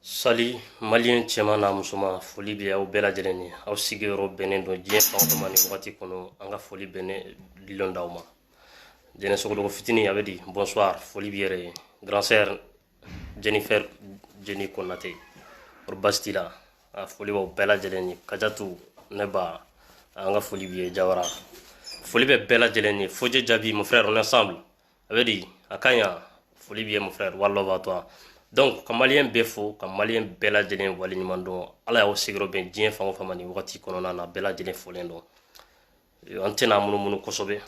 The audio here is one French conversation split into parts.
Sali malien cɛman n'a musoman foli bɛ aw bɛɛ lajɛlen ye aw sigiyɔrɔ bɛnnen don diɲɛ fan o fan nin wagati kɔnɔ an ka foli bɛnnen dilon d'aw ma jɛnɛ sogoloko fitinin a bɛ di bonsoir foli b'i yɛrɛ ye grand sœur Jennifer Jenny Konate pour Bastila a foli b'aw bɛɛ lajɛlen ye Kajatu ne ba an ka foli b'i ye Jawara foli bɛ bɛɛ lajɛlen ye Fodje Jabi mon frère on est ensemble a bɛ di a ka ɲi foli b'i ye mon frère one love à toi. Donc ka malien bɛɛ fo ka malien bɛɛ lajɛlen waleɲuman dɔn ala y'aw sigiyɔrɔ bɛn diɲɛ fan o fan ma nin wagati kɔnɔna na bɛɛ lajɛlen folen dɔn an tɛna munumunu kosɛbɛ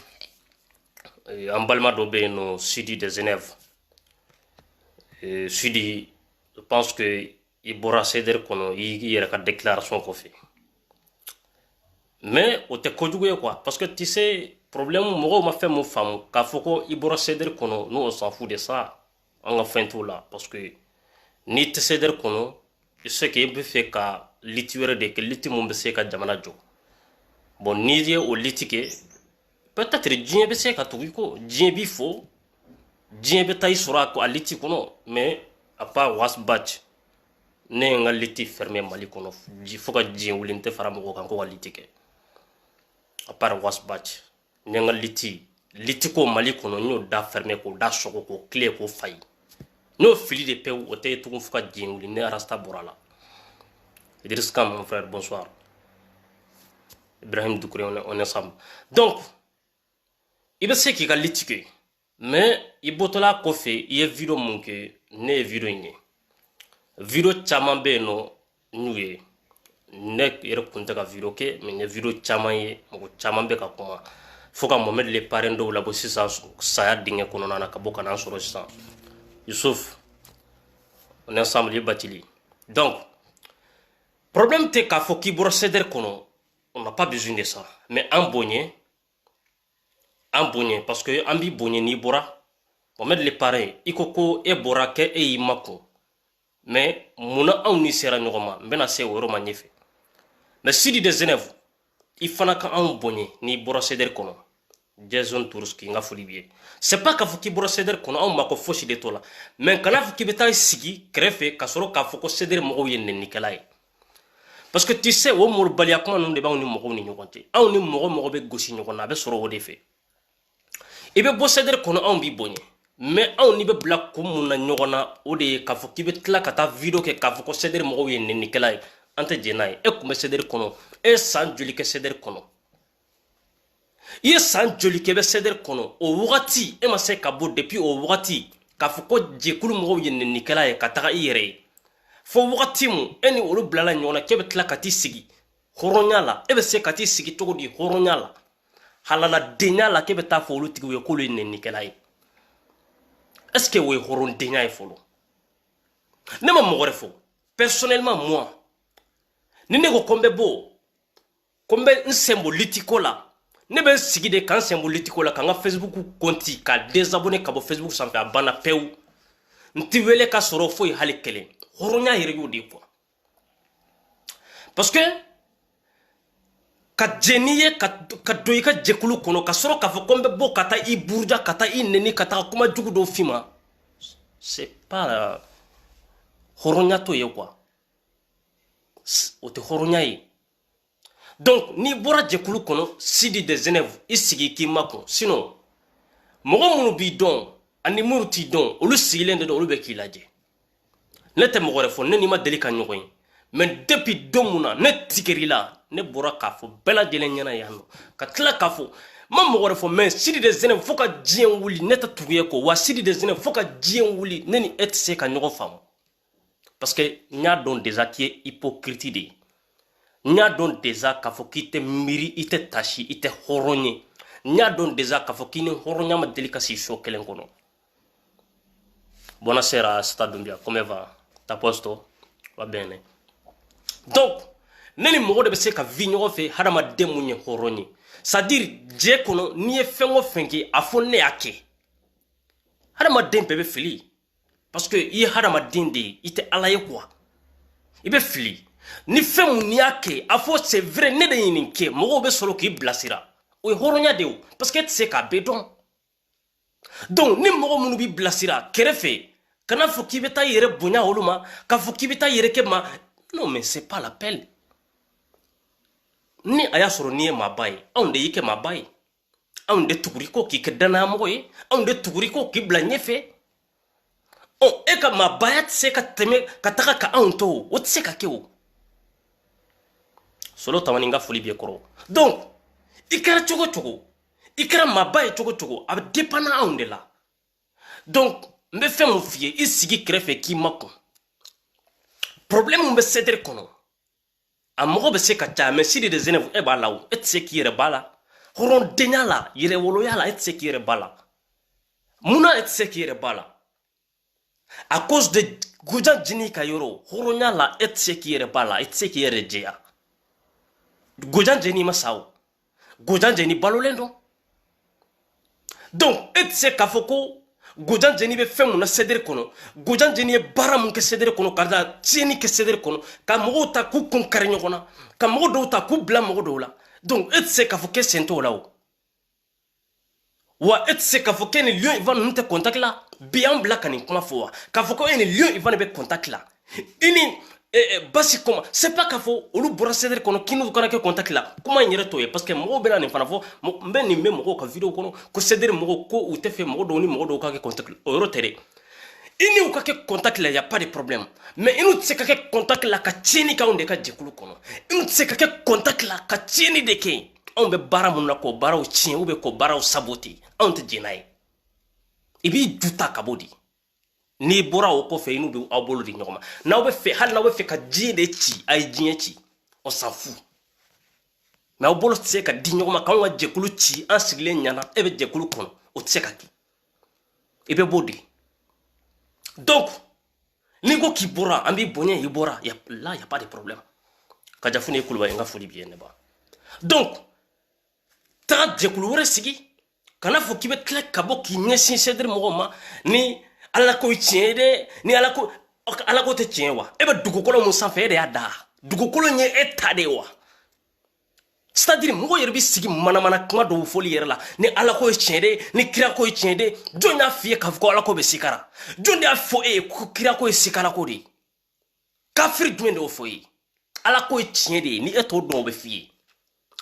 an balima dɔ bɛ yen nɔ Sidi de Genève Sidi je pense que i bɔra CDR kɔnɔ i yɛrɛ ka déclaration kɔfɛ mais o tɛ kojugu ye quoi parce que tu sais problème mɔgɔw ma fɛn mun faamu k'a fɔ ko i bɔra CDR kɔnɔ nous on s'en fout de ça an ka fɛn t'o la parce que ni tɛ CDR kɔnɔ i se k'i bɛ fɛ ka liti wɛrɛ de kɛ liti mun bɛ se ka jamana jɔ bon n'i ye o liti kɛ peut-être diɲɛ bɛ se ka tugu i kɔ diɲɛ b'i fo diɲɛ bɛ taa i sɔrɔ a liti kɔnɔ mais à part wasbatch ne ye n ka liti fermé Mali kɔnɔ fo ka diɲɛ wuli n tɛ fara mɔgɔw kan ko ka liti kɛ à part wasbatch ne ye n ka liti ko Mali kɔnɔ n y'o da fermé k'o da sɔgɔ k'o clé k'o failli n'o fili de pewu o tɛ tugun fo ka diɲɛ wuli ne Rasta bɔra la Idriss Kam mon frère bonsoir Ibrahim Doucouré on est ensemble donc i bɛ se k'i ka liti kɛ mais i bɔtɔla kɔfɛ i ye vidéo mun kɛ ne ye vidéo in ye vidéo caman bɛ yen nɔ n'u ye ne yɛrɛ kun tɛ ka vidéo kɛ mais n ye vidéo caman ye mɔgɔ caman bɛ ka kuma fo ka Mohamed le parrain dɔw labɔ sisan saya dingɛ kɔnɔna na ka bɔ ka n'an sɔrɔ sisan Youssouf on est ensemble i Batili donc problème tɛ k'a fɔ k'i bɔra CDR kɔnɔ on n'a pas besoin de ça mais an bonɲɛ parce que an b'i bonɲɛ n'i bɔra Mohamed le parrain i ko e bɔra kɛ e y'i makun mais munna anw ni sera ɲɔgɔn ma n bɛna se o yɔrɔ ma ɲɛfɛ mais Sidi de Genève i fana ka anw bonɲɛ n'i bɔra CDR kɔnɔ Jason Turuski n ka foli b'i ye c'est pas k'a fɔ k'i bɔra CDR kɔnɔ anw mako fosi de t'o la mais kana fɔ k'i bɛ taa sigi kɛrɛfɛ ka sɔrɔ k'a fɔ ko CDR mɔgɔw ye nɛnikɛla ye parce que tu sais o moribaliya kuma ninnu de b'anw ni mɔgɔw ni ɲɔgɔn cɛ anw ni mɔgɔ bɛ gosi ɲɔgɔn na a bɛ sɔrɔ o de fɛ i bɛ bɔ CDR kɔnɔ anw b'i bonɲɛ mais anw ni bɛ bila ko mun na ɲɔgɔn na o de ye k'a fɔ k'i bɛ tila ka taa vidéo kɛ k'a fɔ ko CDR mɔgɔw ye nɛnikɛla ye an tɛ jɛn n'a ye e tun bɛ CDR kɔnɔ e ye san joli kɛ CDR kɔnɔ i ye san joli kɛ bɛ CDR kɔnɔ o wagati e ma se ka bɔ depuis o wagati k'a fɔ ko jɛkulu mɔgɔw ye nɛnikɛla ye ka taga i yɛrɛ ye fo wagati mun e ni olu bilala ɲɔgɔn na k'e bɛ tila ka t'i sigi hɔrɔnya la e bɛ se ka t'i sigi cogo di hɔrɔnya la halaladenya la k'e bɛ taa fɔ olu tigiw ye k'olu ye nɛnikɛla ye est-ce que o ye hɔrɔndenya ye fɔlɔ ne ma mɔgɔ wɛrɛ fɔ personnellement moi ni ne ko ko n bɛ bɔ ko n bɛ n sen bɔ litiko la ne bɛ n sigi de ka n sen bɔ litiko la ka n ka Facebook compte ka désabonner ka bɔ Facebook sanfɛ a banna pewu n tɛ wele ka sɔrɔ foyi hali kelen hɔrɔnya yɛrɛ y'o de ye quoi parce que ka jɛni ye ka don i ka jɛkulu kɔnɔ ka sɔrɔ k'a fɔ ko n bɛ bɔ ka taa i buruja ka taa i nɛni ka taa kuma jugu dɔw f'i ma c'est pas hɔrɔnya t'o ye quoi o tɛ hɔrɔnya ye donc n'i bɔra jɛkulu kɔnɔ Sidi de Genève i sigi k'i makun sinon mɔgɔ minnu b'i dɔn ani minnu t'i dɔn olu sigilen de don olu bɛ k'i lajɛ ne tɛ mɔgɔ wɛrɛ fɔ ne n'i ma deli ka ɲɔgɔn ye mais depuis don mun na ne tigɛr'i la ne bɔra k'a fɔ bɛɛ lajɛlen ɲɛna yan nɔ ka tila k'a fɔ ma mɔgɔ wɛrɛ fɔ mais Sidi de Genève fo ka diɲɛ wuli ne tɛ tugu ye kɔ wa Sidi de Genève fo ka diɲɛ wuli ne ni e tɛ se ka ɲɔgɔn faamu parce que n y'a dɔn déjà k'i ye hypocrite de ye n y'a dɔn déjà k'a fɔ k'i tɛ miiri i tɛ tasi i tɛ hɔrɔn ye n y'a dɔn déjà k'a fɔ k'i ni hɔrɔnya ma deli ka si so kelen kɔnɔ buonasera sta Dumbia come va t'as posto va bene donc ne ni mɔgɔ de bɛ se ka vi ɲɔgɔn fɛ hadamaden mun ye hɔrɔn ye c'est à dire diɲɛ kɔnɔ n'i ye fɛn o fɛn kɛ a fɔ ne y'a kɛ hadamaden bɛɛ bɛ fili parce que i ye hadamaden de ye i tɛ ala ye quoi i bɛ fili ni fɛn mun n'i y'a kɛ a fɔ c'est vrai ne de ye nin kɛ mɔgɔw bɛ sɔrɔ k'i bilasira o ye hɔrɔnya de ye parce que e tɛ se k'a bɛɛ dɔn donc ni mɔgɔ minnu b'i bilasira kɛrɛfɛ kana fo k'i bɛ taa yɛrɛ bonya olu ma k'a fɔ k'i bɛ taa yɛrɛ kɛ ma non mais c'est pas l'appel ni a y'a sɔrɔ n'i ye maaba ye anw de y'i kɛ maaba ye anw de tuguri ko k'i kɛ danayamɔgɔ ye anw de tuguri ko k'i bila ɲɛfɛ e ka maabaya tɛ se ka tɛmɛ ka taga ka anw to o tɛ se ka kɛ o solo tamani n ka foli b'i kɔrɔ donc i kɛra cogo cogo i kɛra maaba ye cogo cogo a bɛ dépend anw de la donc n bɛ fɛn mun f'i ye i sigi kɛrɛfɛ k'i makun problème mun bɛ cédre kɔnɔ a mɔgɔ bɛ se ka ca mais Sidi de Zenef e b'a la o e tɛ se k'i yɛrɛ b'a la hɔrɔndenya la yɛrɛwoloya la e tɛ se k'i yɛrɛ b'a la munna e tɛ se k'i yɛrɛ b'a la à cause de Gojan Jini ka yɔrɔ hɔrɔnya la e tɛ se k'i yɛrɛ b'a la e tɛ se k'i yɛrɛ jɛya Gojan Jini ma sa o Gojan Jini balolen don donc e tɛ se k'a fɔ ko Gojan Jeni bɛ fɛn mun na cédre kɔnɔ Gojan Jeni ye baara mun kɛ cédre kɔnɔ ka da tiɲɛni kɛ cédre kɔnɔ ka mɔgɔw ta k'u kun kari ɲɔgɔn na ka mɔgɔ dɔw ta k'u bila mɔgɔ dɔw la donc e tɛ se k'a fɔ k'e sen t'o la o wa e tɛ se k'a fɔ k'e ni Lion Ivan ninnu tɛ contact la bi an bila ka nin kuma fɔ wa k'a fɔ ko e ni Lion Ivan de bɛ contact la i ni basi kɔma c'est pas k'a fɔ olu bɔra cédre kɔnɔ k'i n'u kana kɛ contact la kuma in yɛrɛ t'o ye parce que mɔgɔw bɛna nin fana fɔ n bɛ nin bɛ mɔgɔw ka vidéo kɔnɔ ko cédre mɔgɔw ko u tɛ fɛ mɔgɔ dɔw ni mɔgɔ dɔw ka kɛ contact la o yɔrɔ tɛ dɛ i n'u ka kɛ contact la y a pas de problème mais i n'u tɛ se ka kɛ contact la ka tiɲɛni kɛ anw de ka jɛkulu kɔnɔ i n'u tɛ se ka kɛ contact la ka tiɲɛni de kɛ anw bɛ baara mun na k'o baaraw tiɲɛ ou bien k'o baaraw saboter anw tɛ jɛn n'a ye i b'i ju ta ka bɔ di n'i bɔra o kɔfɛ i n'u bɛ aw bolo di ɲɔgɔn ma n'aw bɛ fɛ hali n'aw bɛ fɛ ka diɲɛ de ci a ye diɲɛ ci on s'en fout mais aw bolo tɛ se ka di ɲɔgɔn ma k'anw ka jɛkulu ci an sigilen ɲɛna e bɛ jɛkulu kɔnɔ o tɛ se ka kɛ i bɛ b'o de donc n'i ko k'i bɔra an b'i bonya i bɔra là y a pas de problème Kajafune Kulibali n ka foli b'i ye ne ba donc taga jɛkulu wɛrɛ sigi kana fɔ k'i bɛ tila ka bɔ k'i ɲɛsin cédre mɔgɔw ma ni ala ko tiɲɛ dɛ ni ala ko tɛ tiɲɛ wa e bɛ dugukolo mun sanfɛ e de y'a da dugukolo ɲɛ e ta de wa c'est-à-dire mɔgɔ yɛrɛ bɛ sigi manamana kuma dɔw fɔli yɛrɛ la ni ala ko ye tiɲɛ de ni kira ko ye tiɲɛ de jɔn y'a f'i ye k'a fɔ ko ala ko bɛ sikara jɔn de y'a fɔ e ye ko kira ko ye sikara ko de ye kafiri jumɛn de y'o fɔ e ye ala ko ye tiɲɛ de ye ni e t'o dɔn o bɛ f'i ye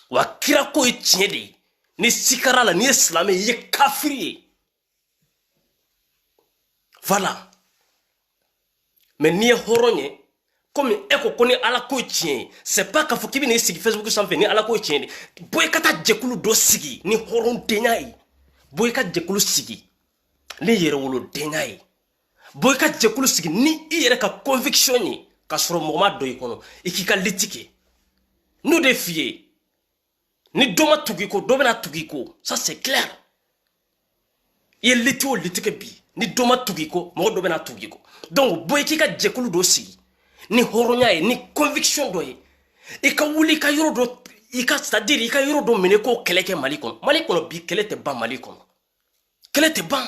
wa kira ko ye tiɲɛ de ye ni sikara la ni ye silamɛ ye i ye kafiri ye voilà mais n'i ye hɔrɔn ye comme e ko ni ala ko tiɲɛ c'est pas k'a fɔ k'i bɛ n'i sigi Facebook sanfɛ ni ala ko tiɲɛ de bɔ i ka taa jɛkulu dɔ sigi ni hɔrɔndenya ye bɔ i ka jɛkulu sigi ni yɛrɛwolodenya ye bɔ i ka jɛkulu sigi ni i yɛrɛ ka conviction ye k'a sɔrɔ mɔgɔ ma dɔ i kɔnɔ i k'i ka liti kɛ n'o de f'i ye ni dɔ ma tugu i ko dɔ bɛna tugu i ko ça c'est clair i ye liti o liti kɛ bi ni dɔ ma tugu i ko mɔgɔ dɔ bɛna tugu i ko donc bɔ i k'i ka jɛkulu dɔ sigi ni hɔrɔnya ye ni conviction dɔ ye i ka wuli i ka yɔrɔ dɔ c'est-à-dire i ka yɔrɔ dɔ minɛ k'o kɛlɛ kɛ Mali kɔnɔ bi kɛlɛ tɛ ban Mali kɔnɔ kɛlɛ tɛ ban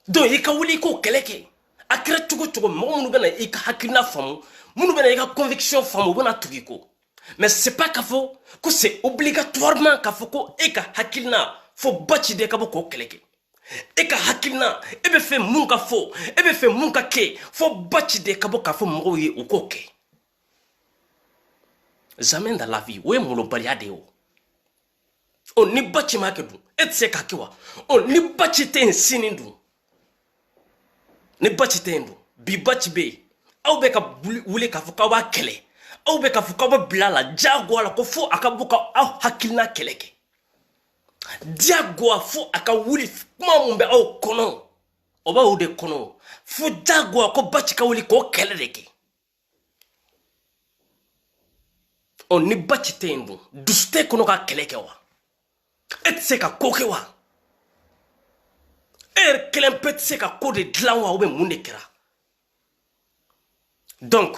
donc i ka wuli i k'o kɛlɛ kɛ a kɛra cogo cogo mɔgɔ minnu bɛna i ka hakilina faamu minnu bɛna i ka conviction faamu u bɛna tugu i ko mais c'est pas k'a fɔ ko c'est obligatoirement k'a fɔ ko e ka hakilina fo baci de ka bɔ k'o kɛlɛ kɛ e ka hakilina e bɛ fɛ mun ka fɔ e bɛ fɛ mun ka kɛ fo baci de ka bɔ k'a fɔ mɔgɔw ye u k'o kɛ jamais dans la vie o ye molobaliya de ye o ni baci ma kɛ dun e tɛ se k'a kɛ wa ni baci tɛ yen sini dun ni baci tɛ yen dun bi baci bɛ yen aw bɛ ka wuli k'a fɔ k'aw b'a kɛlɛ aw bɛ k'a fɔ k'aw bɛ bila la diyagoya la ko fo a ka bɔ k'aw hakilina kɛlɛ kɛ diyagoya fo a ka wuli kuma mun bɛ aw kɔnɔ o b'aw de kɔnɔ fo diyagoya ko baci ka wuli k'o kɛlɛ de kɛ ni baci tɛ yen dun dusu tɛ kɔnɔ ka kɛlɛ kɛ wa e tɛ se ka ko kɛ wa e yɛrɛ kelen pe tɛ se ka ko de dilan wa ou bien mun de kɛra donc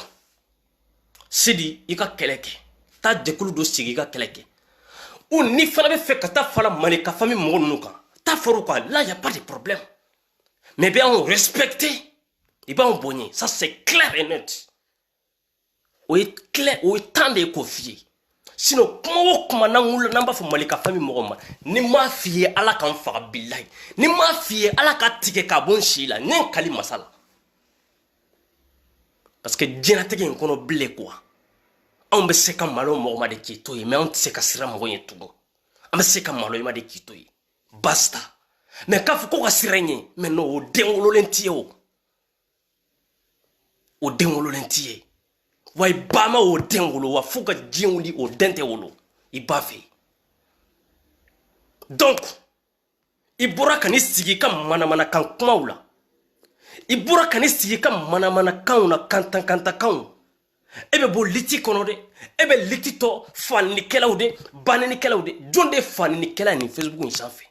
Sidi i ka kɛlɛ kɛ taa jɛkulu dɔ sigi i ka kɛlɛ kɛ ou ni fana bɛ fɛ ka taa fara Mali ka famille mɔgɔ ninnu kan taa fara u kan là y a pas de problème mais bɛ anw respecter i b'anw bonya ça c'est clair et net o ye clair o ye temps de ye k'o f'i ye sinon kuma nangula namba fo malika fami mogoma ni ma fiye ala kan faga billahi ni ma fiye ala ka tike ka bon shila nen kali masala parce que djena tege en kono blé quoi on be se ka malo mogoma de kito mais on se ka sira mogo yetugo on be se ka malo ma de kito basta mais ka fo ko ka sirenye mais no o dengolo lentie o dengolo lentie way bama o dengolo wa fuka jiwli o dente wolo ibafe donc ibura kani sigi kam mana kan kumaula ibura kani sigi kam mana kauna kanta kaun ebe bo liti kono de ebe liti to fanni kelawde banani kelawde jonde fanni kela ni Facebook ni sanfe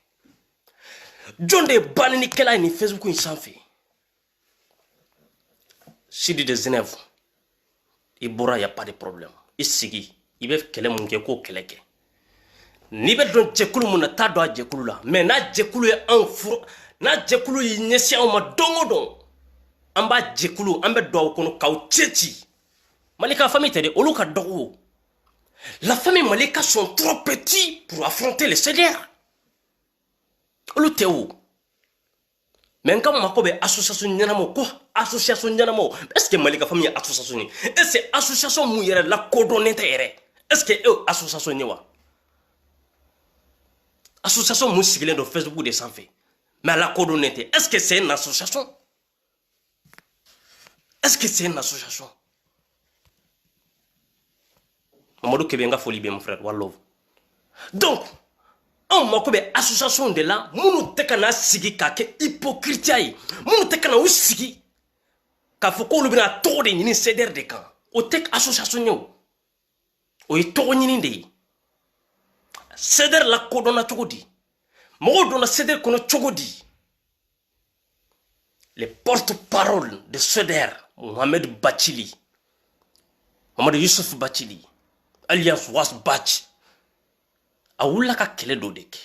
jonde banani kela ni Facebook ni sanfe Sidi de Zenève ibura y a pas de problème isigi ibe kele mun ke ko keleke ni be don jekulu mun na ta do jekulu la mais na jekulu e en fur na jekulu yi nyesi on ma dongo amba jekulu ambe do ko no kaw chechi malika famille te de oluka dogo la famille malika sont trop petits pour affronter les CDR olu tewo men kam makobe association nyanamo ko association nyanamo est-ce que malika famille association ni est-ce que association mu yere la coordonner yere est-ce que association ni wa association mu sigile do Facebook de sanfé mais la coordonner est-ce que c'est une association est-ce que c'est une association Mamadou Kebenga foli be mon frère wallo donc on makobe association de là munu tekana sigi ka ke hypocrite ay munu tekana o sigi ka foko lu bina to de ni CDR de kan o tek association nyo o yi to ni de CDR la ko dona chogodi mo dona CDR kono chogodi les porte-parole de CDR Mohamed Bachili Mohamed Youssouf Bachili alias Was Bach awula ka kele do deke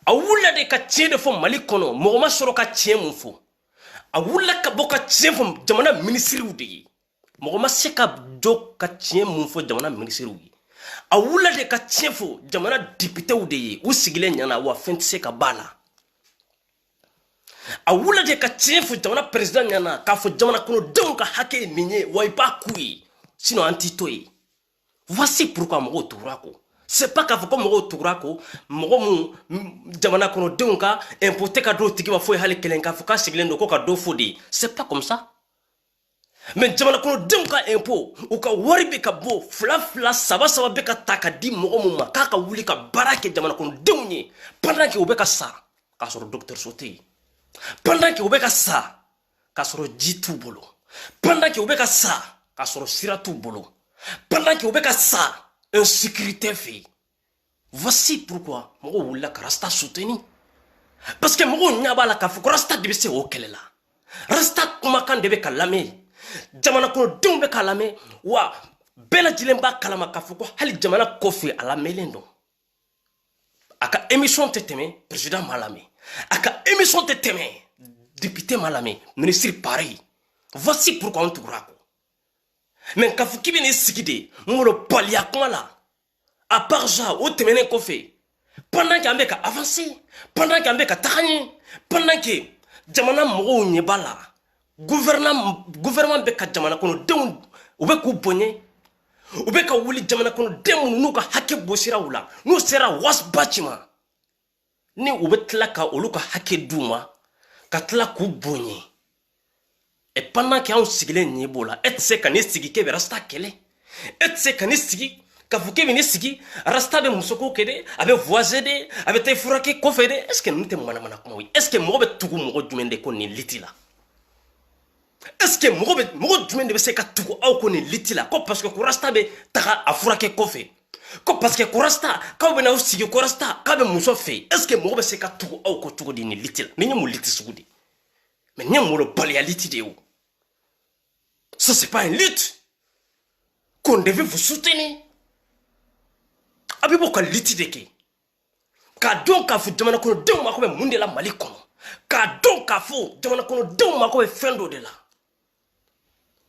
awula de ka tie de fo mali kono mo ma soro ka tie mun fo awula ka boka tie fo jamana ministre de mo ma se ka do ka tie mun fo jamana ministre wi awula de ka tie fo jamana député de u sigile nyana wa fentse ka bala awula de ka tie fo jamana président nyana ka fo jamana kono donc hake minye wa ipa kui sino antitoyi voici pourquoi mo turako c'est pas qu'à comme mo turako mo jamana kono donka impoter ka do tigi wa fo hali kelenka fo ka siglendo ko ka do fodi c'est pas comme ça mais jamana kono donka impo ou ka waribe ka bo fla saba be ka taka di mo ma ka wuli ka barake jamana kono donye pendant que obeka sa ka soro docteur sauté pendant que obeka sa ka soro jitu bolo pendant que obeka sa ka soro siratu bolo pendant que obeka sa insécurité fait. Voici pourquoi moi wula rasta soutenu. Parce que moi nyaba la kafu rasta debe se okelela. Rasta kuma kan debe kalame. Jamana ko dumbe kalame wa bela jilemba kalama kafu ko hali jamana kofi ala melendo. Aka émission teteme président malame. Aka émission teteme député malame ministre pareil. Voici pourquoi on te rako. Mais kafu kibene sikide ngolo palia kumala à part ça o temene ko fait pendant qu'il a avancé pendant qu'il a tahani pendant que jamana mo nyebala gouvernement be ka jamana kono dem o be ko bonye o be ka wuli jamana kono dem nu ka hakke bosira wula no sera was bachima ni o be tlaka o luka hakke duma ka tla ku bonye. Et pendant qu'il y a un sigilé nibola, et c'est qu'un estigi qui est rasta kele, et c'est qu'un estigi, qu'à vous qui venez sigi, rasta de musoko kede, avec voisé de, avec tes fourraqués kofede, est-ce que nous te manamana comme oui? Est-ce que moi tout le monde du monde connaît litila? Est-ce que moi du monde se katuko au connaît litila? Parce que rasta be taga a fourraqué kofé. Parce que rasta, quand on a aussi rasta, quand on muso fait, est-ce que moi se katuko au kotuko di ni litila? Ni mu litisugudi. Mais ni mu le palialiti de ou. Ça, c'est pas une lutte qu'on devait vous soutenir. Abibo ka lutte de qui? Ka donc ka fu jamana kono dem ma ko be munde la mali kono. Ka donc ka fu jamana kono dem ma ko be fendo de la.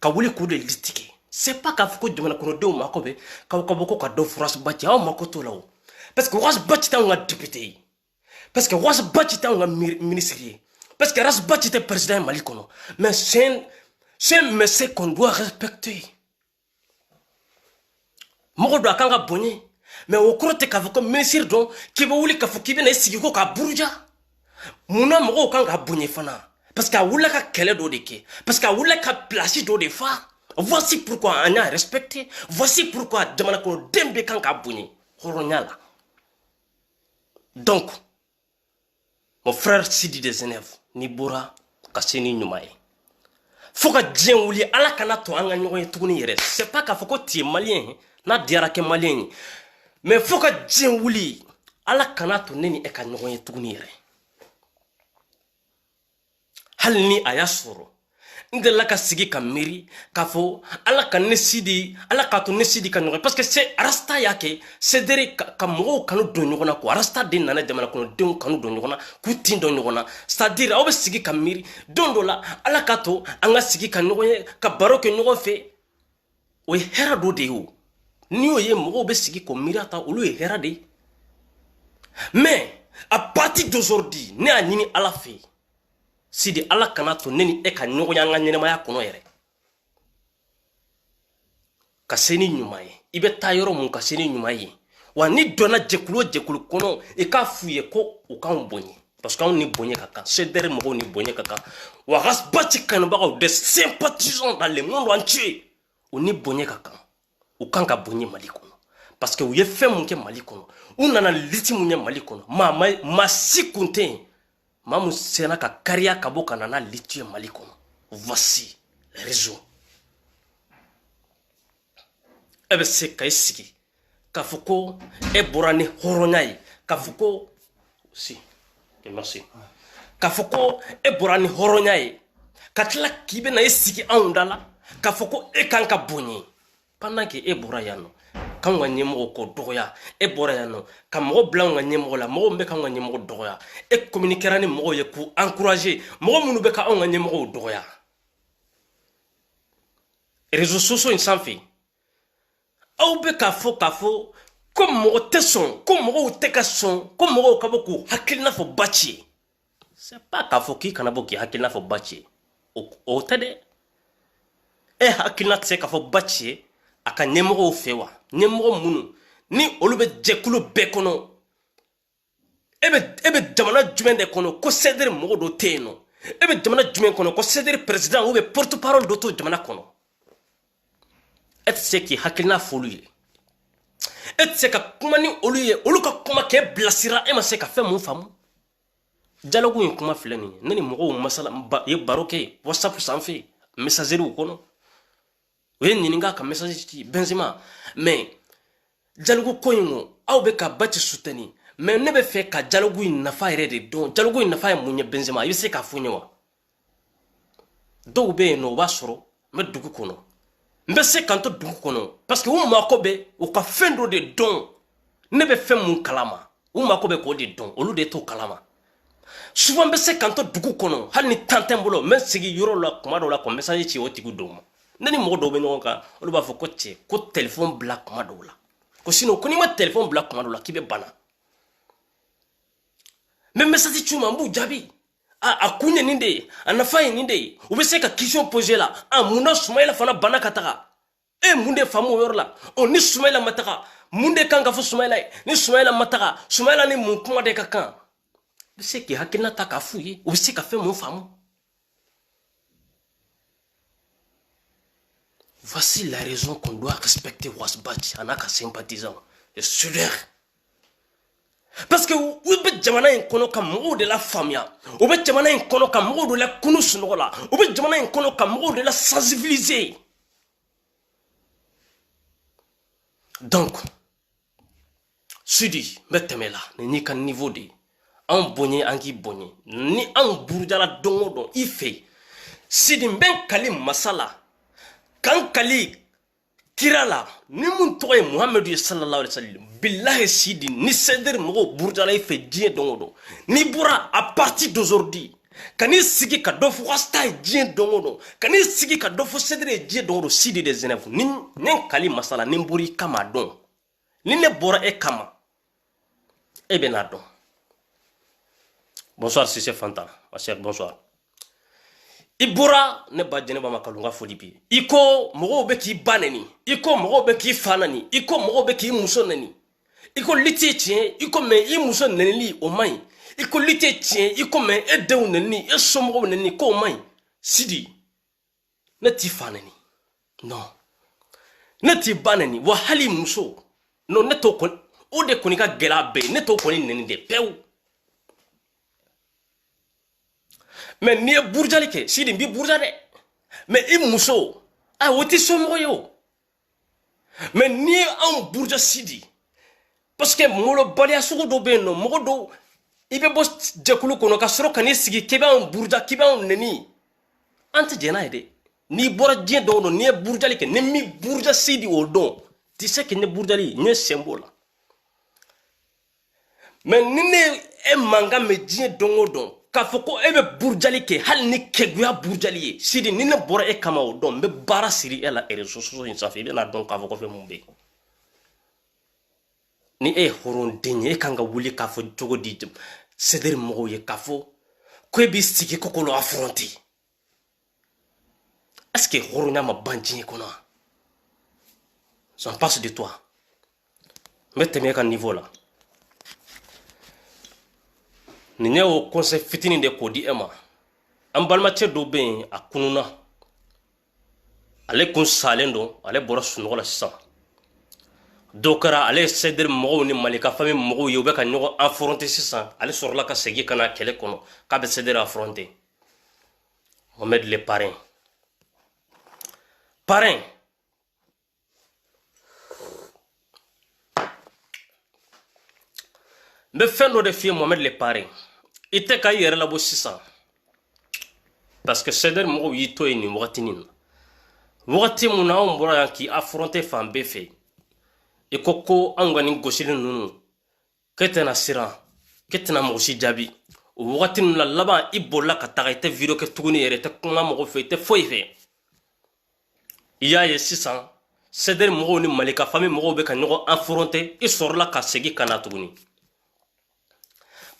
Ka wuli ko de lutte ki. c'est pas k'a fɔ ko jamana kɔnɔdenw mako bɛ k'aw ka bɔ ko ka dɔ Warasu Baci aw mako t'o la o parce que Warasu Baci t'anw ka député ye parce que Warasu Baci t'anw ka ministre ye parce que Warasu Baci tɛ président ye Mali kɔnɔ mais c'est un monsieur qu'on doit respecter mɔgɔ dɔ a kan ka bonya mais o kɔrɔ tɛ k'a fɔ ko ministre dɔn k'i bɛ wuli k'a fɔ k'i bɛna i sigi ko k'a buruja munna mɔgɔw kan ka bonya fana parce que a wulila ka kɛlɛ dɔ de kɛ parce que a wulila ka place dɔ de fa. Voici pourquoi on a respecté. Voici pourquoi jamana kono dembe kan ka bonya horonya la. Donc mon frère Sidi de Genève ni bora ka seni ɲuman ye. Fo ka diɲɛ wuli ala kana to an ka ɲɔgɔn ye tuguni yɛrɛ. C'est pas k'a fɔ ko ti ye malien n'a diyara kɛ malien ye. Mais fo ka diɲɛ wuli ala kana to ne ni e ka ɲɔgɔn ye tuguni yɛrɛ. Hali ni a y'a sɔrɔ ndela ka sigi ka miri ka fo ala ka ne sidi ala ka to ne sidi ka ɲɔgɔn parce que c'est rasta y'a kɛ c'est dire ka mɔgɔw kanu don ɲɔgɔn na ko rasta de nana jamana kɔnɔ denw kanu don ɲɔgɔn na k'u tin don ɲɔgɔn na c'est à dire aw bɛ sigi ka miri don dɔ la ala ka to an ka sigi ka ɲɔgɔn ye ka baro kɛ ɲɔgɔn fɛ o ye hɛrɛ dɔ de ye o ni y'o ye mɔgɔw bɛ sigi k'o miiri ta olu ye hɛrɛ de ye mais à partir d'aujourd'hui ne y'a ɲini ala fɛ Sidi ala kana to ne ni e ka ɲɔgɔn an ka ɲɛnɛmaya kɔnɔ yɛrɛ ka se ni ɲuman ye i bɛ taa yɔrɔ mun ka se ni ɲuman ye wa ni donna jɛkulu o jɛkulu kɔnɔ i k'a f'u ye ko u k'anw bonya parce que anw ni bonya ka kan CDR mɔgɔw ni bonya ka kan wa Warasu Baci kanubagaw des sympathisants dans le monde entier u ni bonya ka kan u kan ka bonya Mali kɔnɔ parce que u ye fɛn mun kɛ Mali kɔnɔ u nana liti mun kɛ Mali kɔnɔ maa si kun tɛ yen Mamu sena ka kariya ka bɔ ka nana litu ye Mali kɔnɔ. Voici les raisons. E bɛ se ka i sigi k'a fɔ ko e bɔra ni hɔrɔnya ye k'a fɔ ko si merci k'a fɔ ko e bɔra ni hɔrɔnya ye ka tila k'i bɛna i sigi anw da la k'a fɔ ko e kan ka bonya pendant que e bɔra yan nɔ k'anw ka ɲɛmɔgɔ ko dɔgɔya e bɔra yan nɔ ka mɔgɔ bila anw ka ɲɛmɔgɔ la mɔgɔ min bɛ k'anw ka ɲɛmɔgɔ dɔgɔya e communiquera ni mɔgɔw ye k'u encourager mɔgɔ minnu bɛ k'anw ka ɲɛmɔgɔw dɔgɔya réseaux sociaux in sanfɛ aw bɛ k'a fɔ ko mɔgɔ tɛ sɔn ko mɔgɔw tɛ ka sɔn ko mɔgɔw ka bɔ k'u hakilina fɔ Baci ye c'est pas k'a fɔ k'i kana bɔ k'i hakilina fɔ Baci ye o tɛ dɛ e hakilina tɛ se k'a fɔ Baci ye a ka ɲɛmɔgɔw fɛ wa ɲɛmɔgɔ minnu ni olu bɛ jɛkulu bɛɛ kɔnɔ e bɛ jamana jumɛn de kɔnɔ ko CDR mɔgɔ dɔ tɛ yen nɔ e bɛ jamana jumɛn kɔnɔ ko CDR président ou bien porte parole dɔ to jamana kɔnɔ e tɛ se k'i hakilina fɔ olu ye e tɛ se ka kuma ni olu ye olu ka kuma k'e bilasira e ma se ka fɛn mun faamu dialogue in kuma filɛ nin ye ne ni mɔgɔw masala ye baro kɛ WhatsApp sanfɛ messagerie kɔnɔ o ye ɲininka ka message ci Benzema mais dialogue ko in o aw bɛ ka Baci soutenir mais ne bɛ fɛ ka dialogue in nafa yɛrɛ de dɔn dialogue in nafa ye mun ye Benzema i bɛ se k'a fɔ n ye wa dɔw bɛ yen nɔ o b'a sɔrɔ n bɛ dugu kɔnɔ n bɛ se k'an to dugu kɔnɔ parce que u mako bɛ u ka fɛn dɔ de dɔn ne bɛ fɛn mun kalama u mako bɛ k'o de dɔn olu de t'o kalama souvent n bɛ se k'an to dugu kɔnɔ hali ni temps tɛ n bolo n bɛ sigi yɔrɔ la kuma dɔw la ka message ci o tigi dɔw ma ne ni mɔgɔ dɔw bɛ ɲɔgɔn kan olu b'a fɔ ko cɛ ko téléphone bila kuma dɔw la ko sinon ko n'i ma téléphone bila kuma dɔw la k'i bɛ bana n bɛ message ci u ma n b'u jaabi a kun ye nin de ye a nafa ye nin de ye u bɛ se ka question poser la mun na Sumayila fana bana ka taga e mun de faamu o yɔrɔ la ni Sumayila ma taga mun de kan ka fɔ Sumayila ye ni Sumayila ma taga Sumayila ni mun kuma de ka kan u bɛ se k'i hakilina ta k'a f'u ye u bɛ se ka fɛn mun faamu. Voici la raison qu'on doit respecter Warasu Baci en a ka sympathisant et soudeur. Parce que u bɛ jamana in kɔnɔ ka mɔgɔw de la faamuya u bɛ jamana in kɔnɔ ka mɔgɔw de la kunu sunɔgɔ la u bɛ jamana in kɔnɔ ka mɔgɔw de la sensibiliser. Donc Sidi n bɛ tɛmɛ la ni n'i ka niveau de ye anw bonya an k'i bonya ni anw burujala don o don i fɛ Sidi n bɛ n kali masa la kan kali kira la ni mun tɔgɔ ye Muhamadu ye sallallahu alaihi wasallam billahi Sidi ni CDR mɔgɔw burujala i fɛ diɲɛ don o don n'i bɔra à partir d'aujourd'hui Kani sigi ka dɔ fɔ rasta ye diɲɛ don o don, kani sigi ka dɔ fɔ Cedere ye diɲɛ don o don, Sidi de Zenef ni ne kali masala ni bɔra i kama dɔn, ni ne bɔra e kama e bɛ n'a dɔn. Bonsoir Cissé Fanta, ma chère, bonsoir. I bɔra ne ba Jɛnɛba ma kalunga foli bi. I ko mɔgɔw bɛ k'i ba nɛni, i ko mɔgɔw bɛ k'i fa nɛni, i ko mɔgɔw bɛ k'i muso nɛni. I ko liti tiɲɛ, i ko mɛ i muso nɛnili o man ɲi. I ko liti tiɲɛ, i ko mɛ e denw nɛnini, e somɔgɔw nɛnini k'o man ɲi. Sidi, ne t'i fa nɛni. Non. Ne t'i ba nɛni, wa hali muso. Non, ne t'o kɔni, o de kɔni ka gɛlɛya bɛɛ ye, ne t'o kɔni nɛni de pewu. Mais n'i ye burujali kɛ, Sidi n b'i buruja dɛ. Mais i muso, o t'i somɔgɔ ye o. Mais n'i ye anw buruja Sidi, parce que molobaliya sugu dɔ bɛ yen nɔ, mɔgɔ dɔw i bɛ bɔ jɛkulu kɔnɔ ka sɔrɔ ka n'i sigi k'i b'anw buruja, k'i b'anw nɛni. An tɛ jɛn n'a ye dɛ. N'i bɔra diɲɛ don o don, n'i ye burujali kɛ, ni min buruja Sidi o don, tu sais que ne burujali, n ye sen b'o la. Mais ni ne e mankan mɛn diɲɛ don o don, k'a fɔ ko e bɛ burujali kɛ hali ni kɛgoya burujali ye, Sidi ni ne bɔra e kama o don, n bɛ baara siri e la réseaux sociaux in sanfɛ, i bɛna dɔn k'a fɔ ko fɛn mun bɛ yen. Ni e ye hɔrɔnden ye, e kan ka wuli k'a fɔ cogo di Cedere mɔgɔw ye k'a fɔ ko e b'i sigi ko k'olu affronter. Est-ce que hɔrɔnya ma ban diɲɛ kɔnɔ? J'en passe de toi. N bɛ tɛmɛ e ka niveau la. Nin ye o conseil fitinin de k'o di e ma. An balimacɛ dɔw bɛ yen a kununa. Ale kun salen don, ale bɔra sunɔgɔ la sisan. Dɔw kɛra ale ye Cedere mɔgɔw ni Malika famille mɔgɔw ye, u bɛ ka ɲɔgɔn affronter sisan. Ale sɔrɔla ka segin ka na kɛlɛ kɔnɔ k'a bɛ Cedere affronter. Mohamed le parrain. Parrain. N bɛ fɛn dɔ de f'i ye Mohamed le parrain. I tɛ ka i yɛrɛ labɔ sisan. Parce que Cedere mɔgɔw y'i to yen nin wagatinin na. Wagati mun na anw bɔra yan k'i affronter fan bɛɛ fɛ. I ko anw ka nin gosili ninnu k'e tɛna siran, k'e tɛna mɔgɔ si jaabi. O wagati ninnu la laban i bolila ka taga, i tɛ video kɛ tuguni yɛrɛ, i tɛ kuma mɔgɔ fɛ, i tɛ foyi fɛ. I y'a ye sisan Cedere mɔgɔw ni Malika famille mɔgɔw bɛ ka ɲɔgɔn affronter, i sɔrɔla ka segin ka na tuguni.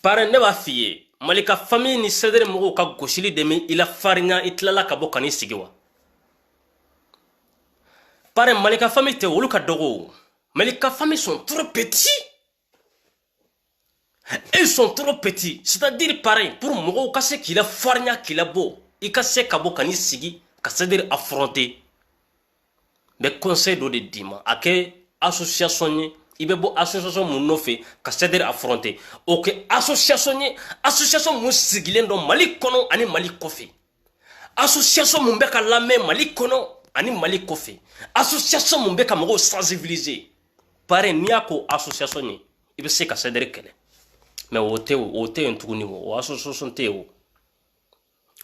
Parrain, ne b'a f'i ye, Malika famille ni Cedere mɔgɔw ka gosili de min i la farinya, i tilala ka bɔ ka n'i sigi wa? Parrain, Malika famille tɛ, olu ka dɔgɔ. Malika famille sont trop petits. Ils sont trop petits. C'est-à-dire, pareil, pour mɔgɔw ka se k'i la farinya, k'i la bɔ, i ka se ka bɔ ka n'i sigi ka Cedere affronter. Mais conseil dɔ de d'i ma, a kɛ association ye, i bɛ bɔ association mun nɔfɛ ka Cedere affronter. O kɛ association ye, association mun sigilen don Mali kɔnɔ ani Mali kɔfɛ. Association mun bɛ ka lamɛn Mali kɔnɔ ani Mali kɔfɛ. Association mun bɛ ka mɔgɔw sensibiliser. Parrain, n'i y'a ko association ye, i bɛ se ka Cedere kɛlɛ. Mais o tɛ yen tuguni o association tɛ yen o.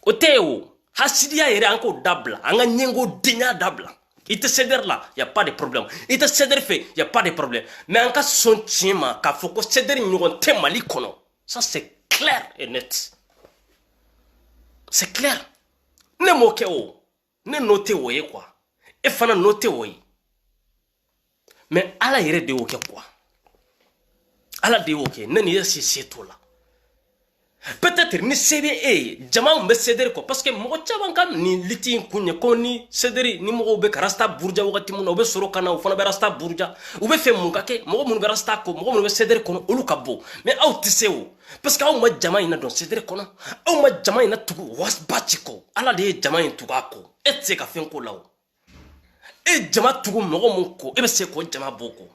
O tɛ yen o. Hasidiya yɛrɛ an k'o dabila, an ka ɲɛngo denya dabila. I tɛ Cedere la, y a pas de problème. I tɛ Cedere fɛ, y a pas de problème. Mais an ka sɔn tiɲɛ ma k'a fɔ ko Cedere ɲɔgɔn tɛ Mali kɔnɔ. Ça c'est clair et net. C'est clair. Ne m'o kɛ o. Ne n'o tɛ o ye quoi. E fana n'o tɛ o ye. Mais Ala yɛrɛ de y'o kɛ quoi. Ala de y'o kɛ, ne ni yɛrɛ se t'o la. Peut-être ni se bɛ e ye, jama mun bɛ Cedere kɔ, parce que mɔgɔ caman ka nin liti in kun ye ko ni Cedere ni mɔgɔw bɛ ka rasta buruja wagati mun na, u bɛ sɔrɔ ka na, u fana bɛ rasta buruja, u bɛ fɛ mun ka kɛ, mɔgɔ minnu bɛ rasta kɔ, mɔgɔ minnu bɛ Cedere kɔnɔ, olu ka bɔ. Mais aw tɛ se o, parce que aw ma jama in na dɔn Cedere kɔnɔ, aw ma jama in na tugu ba ci kɔ, Ala de ye jama in tugu a kɔ, e tɛ se ka fɛn ko la o. E jama tugu mɔgɔ mun kɔ, e bɛ se k'o jama bɔ kɔ.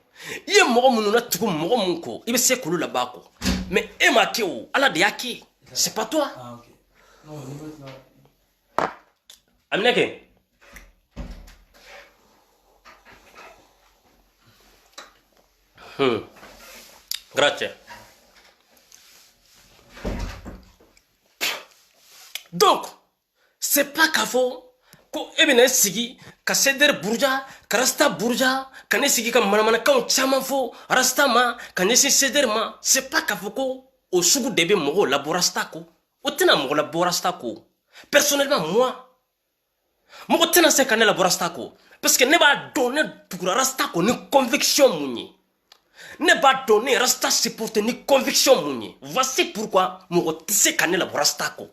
I ye mɔgɔ minnu na tugu mɔgɔ mun kɔ, i bɛ se k'olu labɔ a kɔ. Mais e m'a kɛ o, Ala de y'a kɛ. C'est pas toi. Ah, ok. Non, Amineke. Grazie. Donc, c'est pas qu'à faux. Ko ebene sigi ka Cedere buruja, ka rasta buruja, ka ne sigi ka manamanakanw caman fɔ rasta ma, ka ɲɛsin Cedere ma. C'est pas k'a fɔ ko o sugu de bɛ mɔgɔw labɔ rasta ko. Otena mo la borasta ko. Personnellement moi, mo otena se kanela borasta ko parce que ne ba donner pour rasta ko ni conviction mouni. Ne ba donner rasta supporter ni conviction mouni. Voici pourquoi mo otise kanela borasta ko.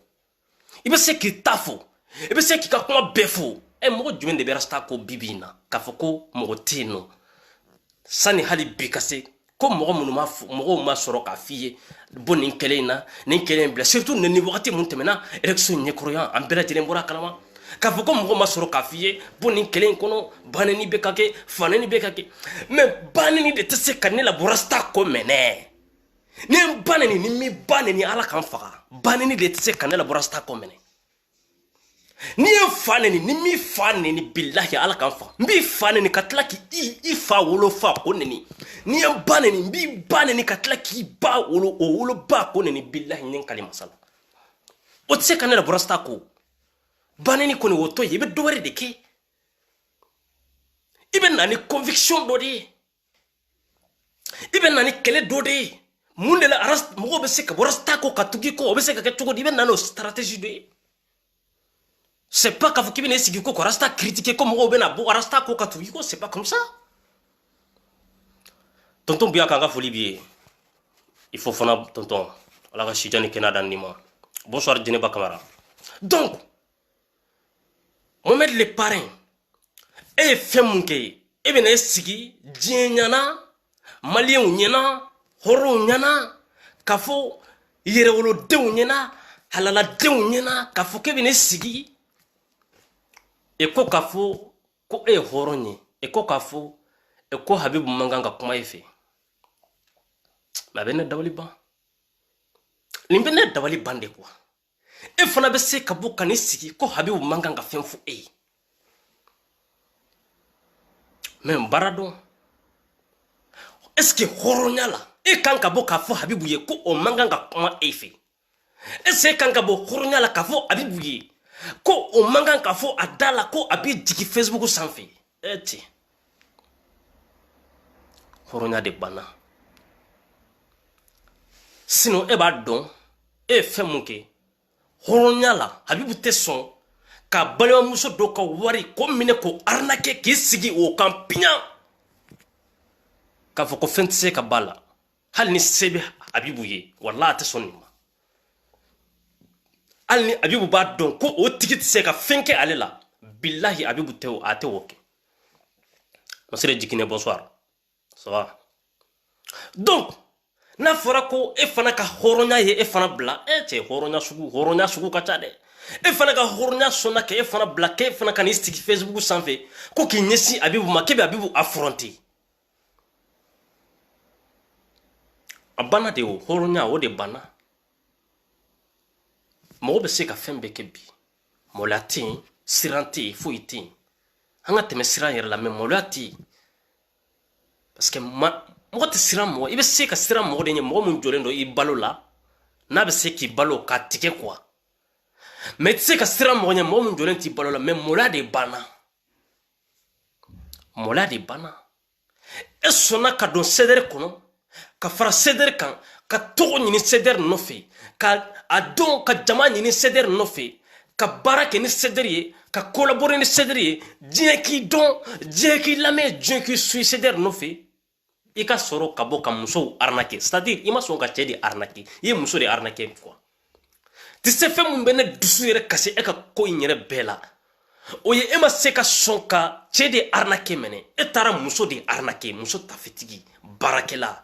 Ibe se ki tafo. Ibe se ki ka kuma befo. E mo jumen de berasta ko bibina. Ka foko mo otino. Sani hali bikase ko mo ma soro ka fiye bonin kelena nin kelen bla surtout ne wakati mun temena election ne croyant en bela telen bora kalama ka foko mo ma soro ka fiye bonin kelen kono banani bekake fanani bekake mais banani de tese kanela borasta ko mene ni banani ni mi banani ala kan faga banani de tese kanela borasta ko mene ni fanani ni mi fanani billahi ala kan fa mbi fanani katlaki I fa wolo fa koneni ni banani mbi banani katlaki ba wolo o wolo ba koneni billahi nin kalima sala o tse kanela borasta ko banani koni woto yebe dowere de ke ibe nani conviction do de ibe nani kele do de mundela arast mo be se ka borasta ko katugi ko be se ka tugo ibe nano stratégie de. C'est pas quand vous venez ici que rasta critiquer comme on a beau rasta ko katuiko, c'est pas comme ça. Tonton bien kanga folie bien. Il faut fona tonton. Ala ka shijani kenada nima. Bonsoir Djeneba Kamara. Donc Mohamed le parrain et femunke e bena sigi dienyana malien nyana horo nyana kafo yere wolo de nyana halala de nyana kafo ke bena sigi e ko kafo ko e horonye e ko kafo e ko habibu manganga kuma efe ma bene dawali ba limbene dawali bande quoi e fana be se kabo kanisiki ko habibu manganga fenfu e même barado est-ce que horonya la e kan kabo kafo habibu ye ko o manganga kuma efe est-ce que kan kabo horonya la kafo habibu ye ko o mangan ka fo adala ko abi digi Facebook sanfe eti horonya de bana sinon e ba don e femuke horonya la habibu teson ka balewa muso do ka wari ko mine ko arnake ki sigi o kampinya ka fo ko fentse ka bala hal ni sebe habibu ye wallahi teson ni alni abibu ba don ko o ticket se ka fenke alela billahi abibu teo ate woke monsieur Djikine bonsoir ça va donc na fora ko e fana ka horonya ye e fana bla e te horonya sugu ka tade e fana ka horonya sona ke e fana bla ke fana kan istiki Facebook sanfe ko ki nyesi abibu makebe abibu affronter abana de o horonya o de bana mo be se ka fembe kebi molati siranti fuiti hanga teme siran yer la même molati parce que mo te siran mo ibe se ka siran mo de mo mun jolendo I balola na be se ki balo ka tike quoi mais se ka siran mo mun jolenti balola même molade bana e sona ka don ceder kono ka fara ceder kan ka togo ni ceder no fe ka adon ka jama ni ceder no fe ka barake ni ceder ye ka collaborer ni ceder ye Dieu qui don Dieu qui lame Dieu qui suit ceder no fe i ka soro ka bo ka muso arnaquer c'est-à-dire i ma son ka cedi arnaquer i muso de arnaquer quoi ti se fe mun bene dusu yere kase e ka ko nyere bela oye e ma se ka son ka cedi arnaquer mene e tara muso de arnaquer muso tafetigi barakela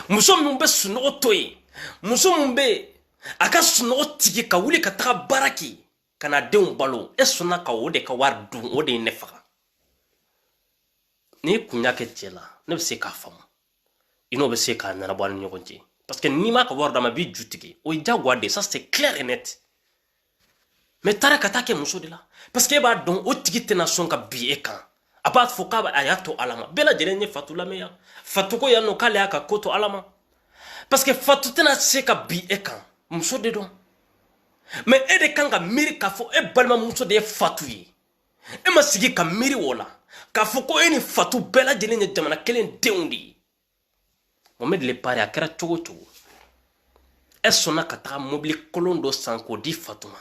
muso mun be suno toyi muso mun be aka suno tigi ka wuli ka taga baraki kana denw balo e sona ka o de ka war dun o de ne faga ni kunya ke tela ne be se ka famu ino be se ka nana bwan nyogonje parce que ni ma ka war da ma bi jutigi o jagwa de ça c'est clair et net mais tara ka take muso de la parce que ba don o tigi tena son ka bi e kan abat foka ba ayato alama bela jelenye fatula meya fatuko ya no kale aka koto alama parce que fatu tena se ka bi e kan muso de don mais e de kanga miri ka fo e balma muso de fatu yi e ma sigi ka miri wola ka fo ko eni fatu bela jelenye jamana kelen deundi Mohamed le pare akera chogo chogo e sɔnna ka taga mobili kolon dɔ san k'o di Fatu ma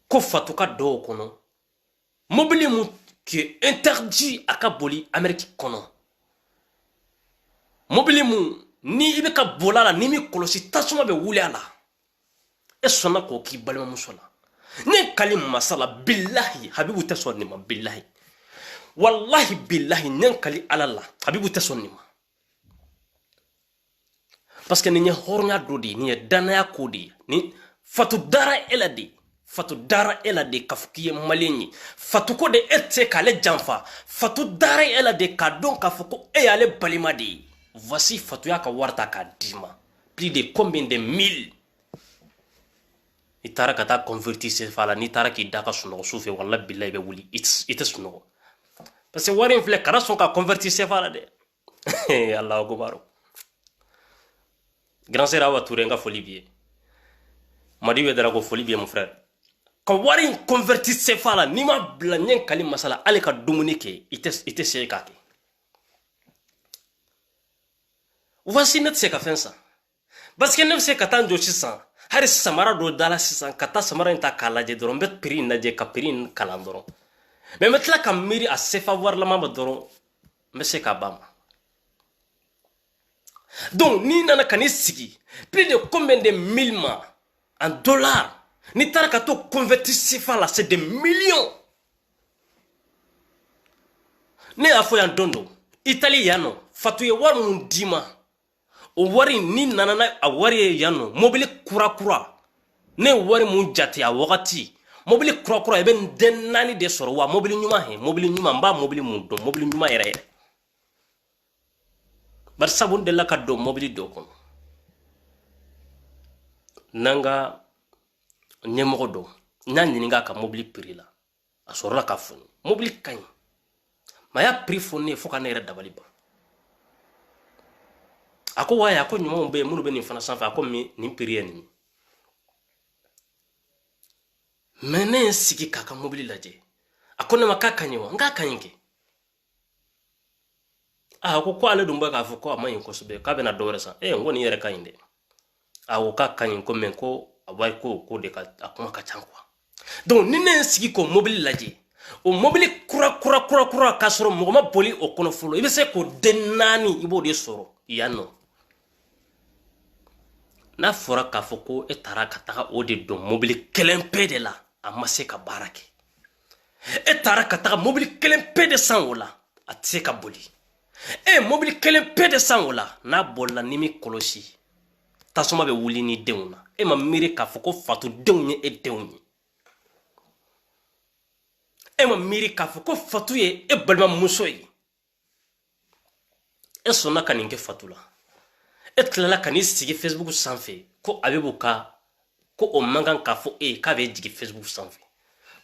ko Fatu ka don o kɔnɔ mobili mun qui est interdit a ka boli Amérique kɔnɔ mobili mun ni i bɛ ka bola la ni mi kɔlɔsi tasuma bɛ wuli a la e sɔnna k'o k'i balimamuso la ne kali masala billahi Habibu tɛ sɔn nin ma billahi wallahi billahi ne kali ala la Habibu tɛ sɔn nin ma parce que nin ye hɔrɔnya dɔ de ye nin ye danaya ko de ye ni Fatu dara e la de Fatu dara e la de k'a fɔ k'i ye maliyɛn ye Fatu ko de e tɛ se k'ale janfa Fatu dara e la de k'a dɔn k'a fɔ ko e y'ale balima de ye voici Fatu y'a ka wari ta k'a d'i ma plus de combien de mille i taara ka taa converti CFA la n'i taara k'i da ka sunɔgɔ su fɛ wala billahi i bɛ wuli i tɛ sunɔgɔ parce que wari in filɛ kana sɔn ka converti CFA la dɛ Allahu akbar grand sœur Awa Touré n ka foli b'i ye Madi bɛ dara ko foli b'i ye mon frère ka wari in converti CFA la n'i ma bila ɲɛ kali masala hali ka dumuni kɛ i tɛ se k'a kɛ voici ne tɛ se ka fɛn san parce que ne bɛ se ka taa n jɔ sisan hari samara dɔ dala sisan ka taa samara in ta k'a lajɛ dɔrɔn n bɛ prix in lajɛ ka prix in kalan dɔrɔn mais n bɛ tila ka miiri a CFA warilama ma dɔrɔn n bɛ se k'a ban ma donc n'i nana ka n'i sigi plus de combien de mille ma en dollars n'i taara ka to converti CFA la c'est des millions ne y'a fɔ yan don dɔ Italie yan nɔ Fatu ye wari mun d'i ma o wari ni nana a wari ye yan nɔ mobili kura kura ne wari mun jate a wagati mobili kura kura i bɛ n den 4 de sɔrɔ wa mobili ɲuman he mobili ɲuman n b'a mobili mun dɔn mobili ɲuman yɛrɛ yɛrɛ bari sabu n delila ka don mobili dɔ kɔnɔ n'an ka ɲɛmɔgɔ dɔ n y'a ɲininka a ka mobili prix la a sɔrɔla ka fɔ mobili ka ɲi mais a y'a prix fɔ ne ye fo ka ne yɛrɛ dabali ban a ko wayi a ko ɲumanw bɛ yen minnu bɛ nin fana sanfɛ a ko nin prix ye nin ye mais ne ye n sigi k'a ka mobili lajɛ a ko ne ma k'a ka ɲi wa n k'a ka ɲi kɛ a ko ale dun bɛ k'a fɔ ko a ma ɲi kosɛbɛ k'a bɛna dɔ wɛrɛ san n ko nin yɛrɛ ka ɲi dɛ a ko k'a ka ɲi ko mais ko a wari ko de ka a kuma ka ca quoi donc ni ne ye n sigi k'o mobili lajɛ o mobili kura k'a sɔrɔ mɔgɔ ma boli o kɔnɔ fɔlɔ i bɛ se k'o den 4 i b'o de sɔrɔ yan nɔ n'a fɔra k'a fɔ ko e taara ka taga o de don mobili kelen pe de la a ma se ka baara kɛ e taara ka taga mobili kelen pe de san o la a tɛ se ka boli mobili kelen pe de san o la n'a bolila ni mi kɔlɔsi tasuma bɛ wuli ni denw na e ma miiri k'a fɔ ko Fatu denw ye e denw ye e ma miiri k'a fɔ ko Fatu ye e balimamuso ye e sɔnna ka nin kɛ Fatu la e tilala ka n'i sigi Facebook sanfɛ ko Habibu ka ko o man kan k'a fɔ e k'a bɛ jigin Facebook sanfɛ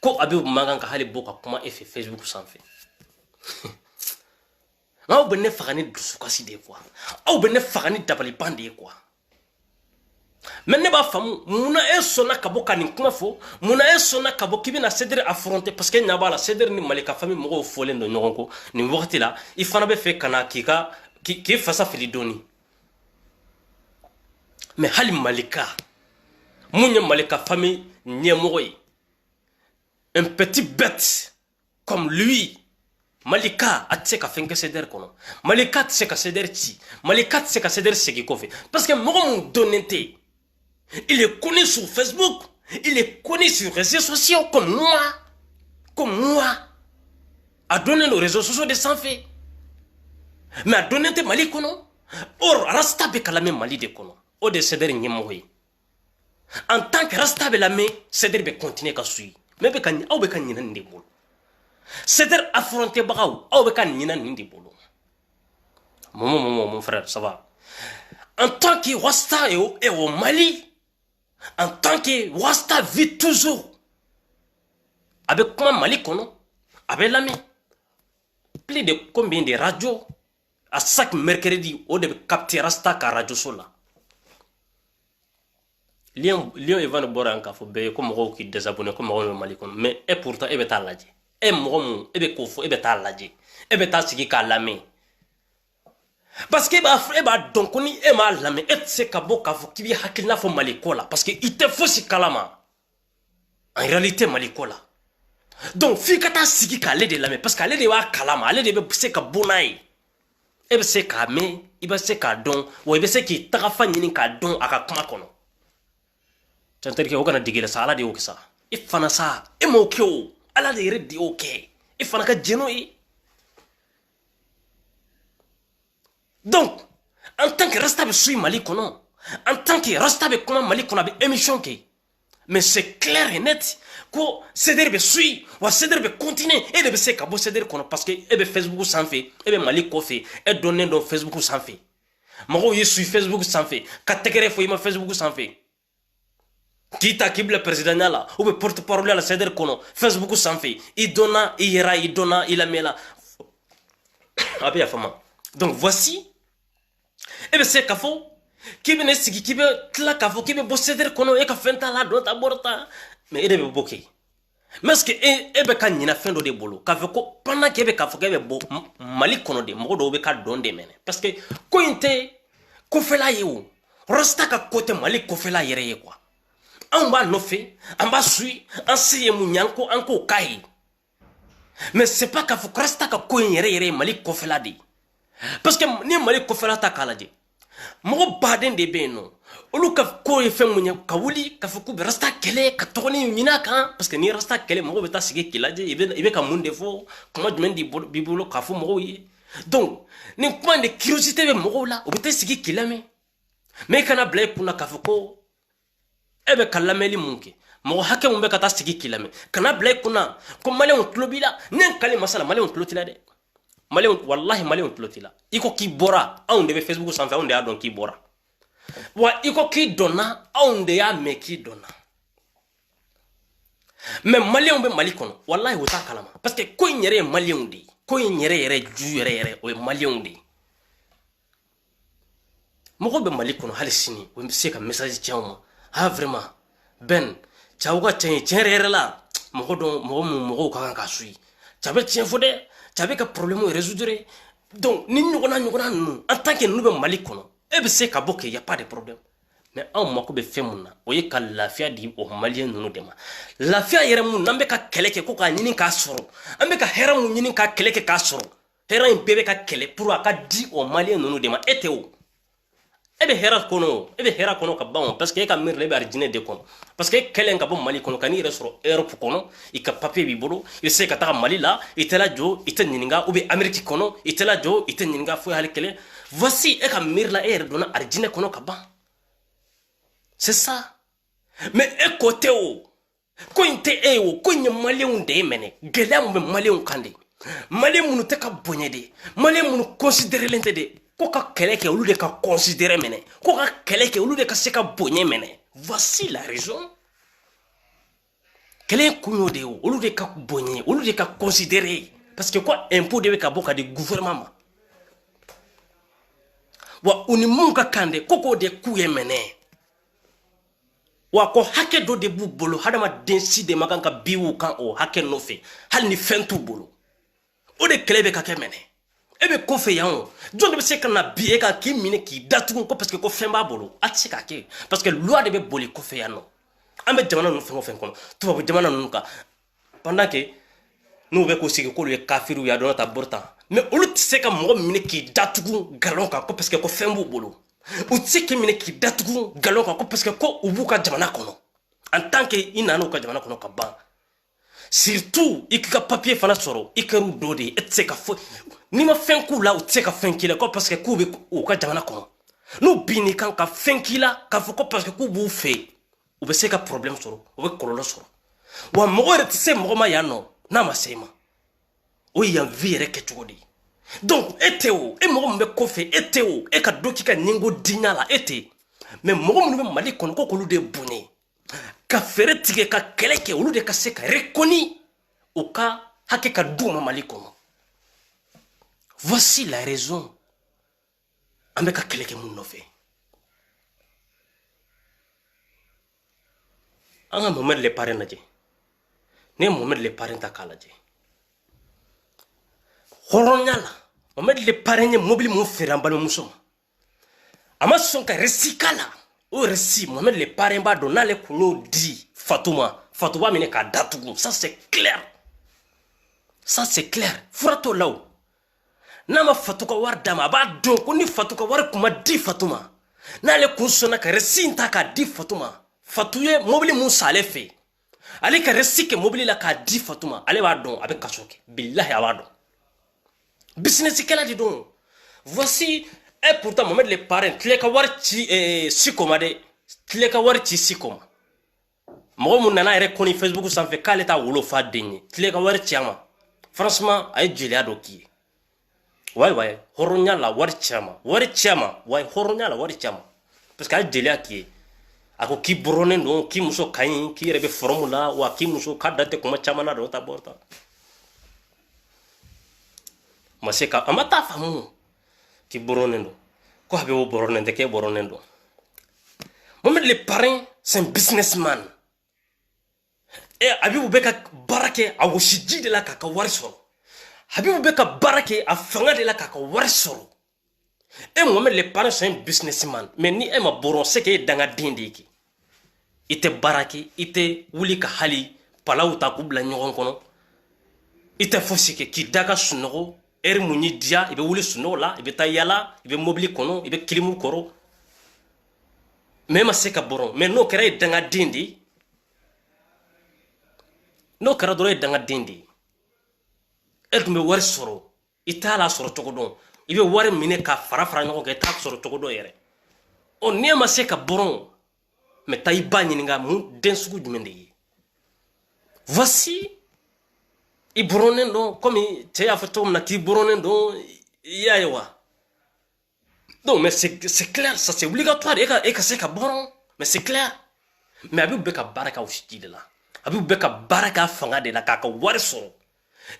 ko Habibu man kan ka hali bɔ ka kuma e fɛ Facebook sanfɛ aw bɛ ne faga ni dusukasi de ye quoi aw bɛ ne faga ni dabaliban de ye quoi mais ne b'a faamu munna e sɔnna ka bɔ ka nin kuma fɔ munna e sɔnna ka bɔ k'i bɛna Cedere affronter parce que ɲa b'a la Cedere ni Malika famille mɔgɔw fɔlen don ɲɔgɔn kɔ nin wagati la i fana bɛ fɛ ka na k'i fasa fili dɔɔni mais hali Malika mun ye Malika famille ɲɛmɔgɔ ye un petit bête comme lui Malika a tɛ se ka fɛn kɛ Cedere kɔnɔ Malika tɛ se ka Cedere ci Malika tɛ se ka Cedere segin kɔfɛ parce que mɔgɔ mun dɔnnen tɛ il est connu sur Facebook il est connu sur les réseaux sociaux comme moi a donné nos réseaux sociaux de sanfɛ mais a dɔnnen tɛ Mali kɔnɔ or Rasta bɛ ka lamɛn Mali de kɔnɔ o de Cedere ɲɛmɔgɔ ye en tant que Rasta bɛ lamɛn Cedere bɛ continuer ka suit mais aw bɛ ka ɲinɛ nin de bolo Cedere affronté bagaw aw bɛ ka ɲinɛ nin de bolo mon frère ça va en tant que Rasta est au Mali en tant que Rasta vit toujours a bɛ kuma Mali kɔnɔ a bɛ lamɛn plus de combien de radios à chaque mercredi o de bɛ capter Rasta ka radio so la Lion Evan bɔra yan k'a fɔ bɛɛ ye ko mɔgɔw k'i désabonné ko mɔgɔw bɛ Mali kɔnɔ mais pourtant e bɛ taa lajɛ mɔgɔ mun e bɛ k'o fɔ e bɛ taa lajɛ e bɛ taa sigi k'a lamɛn parce que b'a donc ni e m'a lamɛ e tɛ se ka bɔ k'a fɔ k'i bɛ hakilina fɔ Maliko la parce que i tɛ fosi kalama en réalité Maliko la donc f'i ka taa sigi k'ale de lamɛn parce que ale de b'a kalama ale de bɛ se ka bɔ n'a ye e bɛ se k'a mɛn i bɛ se k'a dɔn wa i bɛ se k'i tagafa ɲini k'a dɔn a ka kuma kɔnɔ c'est-à-dire que o kana digi la sa Ala de y'o kɛ sa i fana sa e m'o kɛ o Ala de yɛrɛ de y'o kɛ i fana ka jɛn n'o ye. Donc, en tant que Rasta be suit Mali kono, en tant que Rasta be comment Mali kono be émission ke. Mais c'est clair et net que Cédric be suit, ou Cédric be continuer et de be se kabo Cédric kono parce que e be Facebook sans fait, e be Mali ko fait, e donner dans Facebook sans fait. Mago yi suit Facebook sans fait, kategere fo ima Facebook sans fait. Kita kibla président là, ou be porte-parole la Cédric kono, Facebook sans fait. I donna, i yera, i donna, il a mis là. Abi ya fama. Donc voici e be se k'a fɔ k'i bɛ ne sigi k'i bɛ tila k'a fɔ k'i bɛ bɔ Cédric kɔnɔ e ka fɛn t'a la dɔn ta bɔra ta mais e de bɛ bɔ kɛ mais est-ce que e bɛ ka ɲina fɛn dɔ de bolo k'a fɔ ko pendant que e bɛ k'a fɔ k'e bɛ bɔ Mali kɔnɔ de mɔgɔ dɔw bɛ ka dɔn de minɛ parce que ko in tɛ kɔfɛla ye o Rasta ka ko tɛ Mali kɔfɛla yɛrɛ ye quoi anw b'a nɔfɛ an b'a suit an se ye mun ye an k'o k'a ye mais c'est pas k'a fɔ ko Rasta ka ko in yɛrɛ yɛrɛ ye Mali kɔfɛla de ye parce que ni Mali kɔfɛla ta k'a lajɛ mɔgɔ baden de bɛ yen nɔ olu ka ko ye fɛn mun ye ka wuli k'a fɔ k'u bɛ Rasta kɛlɛ ka tɔgɔni ɲini a kan parce que ni Rasta kɛlɛ mɔgɔw bɛ taa sigi k'i lajɛ i bɛ ka mun de fɔ kuma jumɛn b'i bolo k'a fɔ mɔgɔw ye donc nin kuma de curiosité bɛ mɔgɔw la u bɛ taa sigi k'i lamɛn mais i kana bila i kunna k'a fɔ ko e bɛ ka lamɛnli mun kɛ mɔgɔ hakɛ mun bɛ ka taa sigi k'i lamɛn kana bila i kunna ko maliyɛnw tulo b'i la ne kale masala maliyɛnw tulo t'i la dɛ maliyɛnw wallahi maliyɛnw tulo t'i la i ko k'i bɔra anw de bɛ Facebook sanfɛ anw de y'a dɔn k'i bɔra wa i ko k'i dɔnna anw de y'a mɛn k'i dɔnna mais maliyɛnw bɛ Mali kɔnɔ wallahi o t'a kalama parce que ko in yɛrɛ ye maliyɛnw de ye ko in yɛrɛ ju yɛrɛ o ye maliyɛnw de ye mɔgɔ bɛ Mali kɔnɔ hali sini o bɛ se ka message ci anw ma ah vraiment Ben cɛw ka tiɲɛ tiɲɛ yɛrɛ la mɔgɔw ka kan k'a suit cɛ bɛ tiɲɛ fɔ dɛ cɛ bɛ ka problème résoudre donc ni ɲɔgɔnna ninnu en tant que ninnu bɛ Mali kɔnɔ e bɛ se ka bɔ kɛ y a pas de problème mais anw mako bɛ fɛn mun na o ye ka lafiya di o maliyɛn ninnu de ma lafiya yɛrɛ mun n'an bɛ ka kɛlɛ kɛ ko k'a ɲini k'a sɔrɔ an bɛ ka hɛrɛ mun ɲini k'a kɛlɛ kɛ k'a sɔrɔ hɛrɛ in bɛɛ bɛ ka kɛlɛ pour a ka di o maliyɛn ninnu de ma e tɛ o e bɛ hɛrɛ kɔnɔ e bɛ hɛrɛ kɔnɔ ka ban parce que e ka miiri la e bɛ arijinɛ de kɔnɔ parce que e kɛlen ka bɔ Mali kɔnɔ ka n'i yɛrɛ sɔrɔ Europe kɔnɔ i ka papier b'i bolo i bɛ se ka taga Mali la i tɛ lajɔ i tɛ ɲininka ou bien Amérique kɔnɔ i tɛ lajɔ i tɛ ɲininka foyi hali kelen voici e ka miiri la e yɛrɛ donna arijinɛ kɔnɔ ka ban c'est ça mais e ko tɛ o ko in tɛ e o ko in ye maliyɛnw de ye minɛ gɛlɛya mun bɛ maliyɛnw kan de maliyɛn minnu tɛ ka bonya de maliyɛn minnu considérelen tɛ de ko ka kɛlɛ kɛ olu de ka considérer minɛ ko ka kɛlɛ kɛ olu de ka se ka bonya minɛ voici la raison kɛlɛ kun y'o de ye olu de ka bonya olu de ka considérer parce que ko impôt de bɛ ka bɔ ka di gouvernement ma wa u ni mun ka kan de ko k'o de k'u ye minɛ wa ko hakɛ dɔ de b'u bolo hadamaden si de ma kan ka bi u kan o hakɛ nɔfɛ hali ni fɛn t'u bolo o de kɛlɛ bɛ ka kɛ minɛ e bɛ ko fɛ yan o jɔn de bɛ se ka na bi e kan k'i minɛ k'i datugu ko parce que ko fɛn b'a bolo a tɛ se k'a kɛ parce que loi de bɛ boli kɔfɛ yan nɔ an bɛ jamana ninnu fɛn o fɛn kɔnɔ tubabu jamana ninnu kan pendant que n'u bɛ k'u sigi k'olu ye kafiriw ye a dɔn ta bɔrɔ tan mais olu tɛ se ka mɔgɔ minɛ k'i datugu galon kan ko parce que ko fɛn b'u bolo u tɛ se k'i minɛ k'i datugu galon kan ko parce que ko u b'u ka jamana kɔnɔ en tant que i nana u ka jamana kɔnɔ ka ban surtout i k'i ka papier fana sɔrɔ i kɛr'u dɔ de ye e tɛ se ka fɔ n'i ma fɛn k'u la u tɛ se ka fɛn k'i la ko parce que k'u bɛ u ka jamana kɔnɔ n'u bin kan ka fɛn k'i la k'a fɔ ko parce que k'u b'u fɛ yen u bɛ se ka problème sɔrɔ u bɛ kɔlɔlɔ sɔrɔ wa mɔgɔ yɛrɛ tɛ se mɔgɔ ma yan nɔ n'a ma se i ma o ye yan vie yɛrɛ kɛcogo de ye donc e tɛ o e mɔgɔ min bɛ kɔfɛ e tɛ o e ka dɔ k'i ka ningo diɲa la e tɛ mais mɔgɔ minnu bɛ Mali kɔnɔ ko k'olu de bonya ka fɛɛrɛ tigɛ ka kɛlɛ kɛ olu de ka se ka reconnu u ka hakɛ ka d'u ma Mali kɔnɔ voici la raison an bɛ ka kɛlɛ kɛ mun nɔfɛ an ka Mohamed le parrain lajɛ ne ye Mohamed le parrain ta k'a lajɛ hɔrɔnya la Mohamed le parrain mobile mon frère en ballon muso. Ama son ka resikala. O resi Mohamed le parrain ba donna le kuno di Fatouma mine ka datugu. Ça c'est clair. Ça c'est clair. Furato law. Nama Fatuka war dama ba don ko ni Fatuka war kuma di Fatouma. Na le kunsona ka resi nta ka di Fatouma. Fatouye mobile mun sale fe. Ale ka resi ke mobile la ka di Fatouma. Ale ba don avec kachoke. Billahi abado. Business kela di don. Voici et pourtant Mohamed les parents tleka war ci sikoma de tleka war ci sikoma. Mo mun nana ere koni Facebook sanfɛ k'ale ta wolo fa denye tleka war ci ama. Franchement ay jeliya do ki. Ouais horonya la war ci ama. War ci ama. Ouais horonya la war ci ama. Parce que ay jeliya ki. Ako ki bronen don ki muso kayin ki rebe formula wa ki muso kadate kuma chamana do ta borta. Maseka amata famu ki bronen do. Ko habe wo bronen de ke bronen do. Mohamed le parrain c'est un businessman. Et Habibou beka barake a woshiji de la kaka warisoro. Habibou beka barake a fanga de la kaka warisoro. Et Mohamed le parrain c'est un businessman. Mais ni ema boron c'est que danga dindiki. Ite barake, ite wuli ka hali palaw ta kubla nyogon kono. Ite fosike ki daga sunoro er muni dia ibe wuli suno la ibe tayala ibe mobili kono ibe kilimu koro. Même seka boron mais no kera danga dindi. No kera doro danga dindi. Eltume wari soro itala soro togodon ibe wari mine ka fara nyogo ke ta soro togodon yere. O nema seka boron mais taïba ninga mu densugu jumende. Voici i boronen do comme te a photo na ki boronen do yayewa. Donc mais c'est clair, ça c'est obligatoire et que c'est ka boron mais c'est clair. Mais Habibou beka baraka ushiti de la. Habibou beka baraka fanga de la kaka wari soro.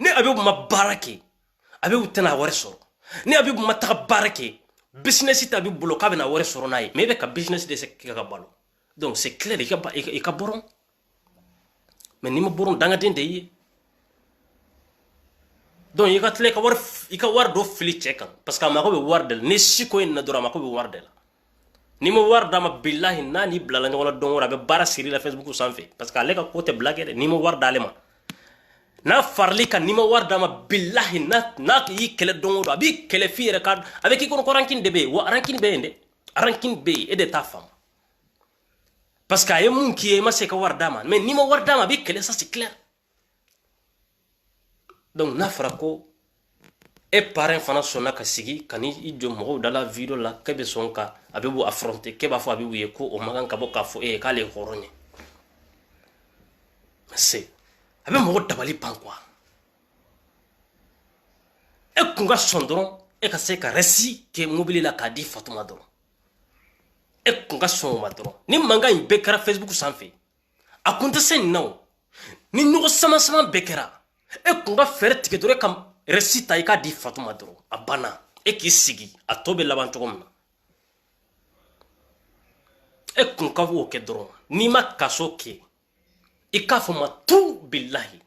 Ni Habibou ma barake. Habibou tena wari soro. Ni Habibou ma ta barake. Business ita Habibou bloka be na wari soro nayi. Mais beka business de se kaka balo. Donc c'est clair il ka boron. Mais ni ma boron danga dinde yi. Donc il ka war do fili check parce que ma ko be war del ni siko en dora ma ko be war del. Ni mo war dama billahi nani blala ngola dongora be bara siri la Facebook sanfé parce que alega côté blague ni mo war dalema. Na farli kan ni mo war dama billahi na yi kele dongoro abi kele fi record avec qui ko rankin de be wa rankin be ende rankin be et de ta femme. Parce que aye moun qui ma se ka war dama mais ni mo war dama bi kele ça c'est clair. Donc na frako e parrain fana sonna ka sigi kani ijo mo dans la vidéo la kebe sonka Habibou affronter ke ba fo Habibou ye ko o magan ka boka fo e ka le horonye. C'est Habibou mo tabali pan quoi. E kunga sondron e ka se ka resi ke mobile la ka di Fatouma dron. E kunga son madron ni manga in bekara Facebook sanfé akunta sen no ni nugo sama bekara e kunga fere tike dore kam resita ika di Fatouma doro abana e ki sigi a tobe laban togomna e kunga wo ke doro ni ma kaso ke ika foma tout billahi.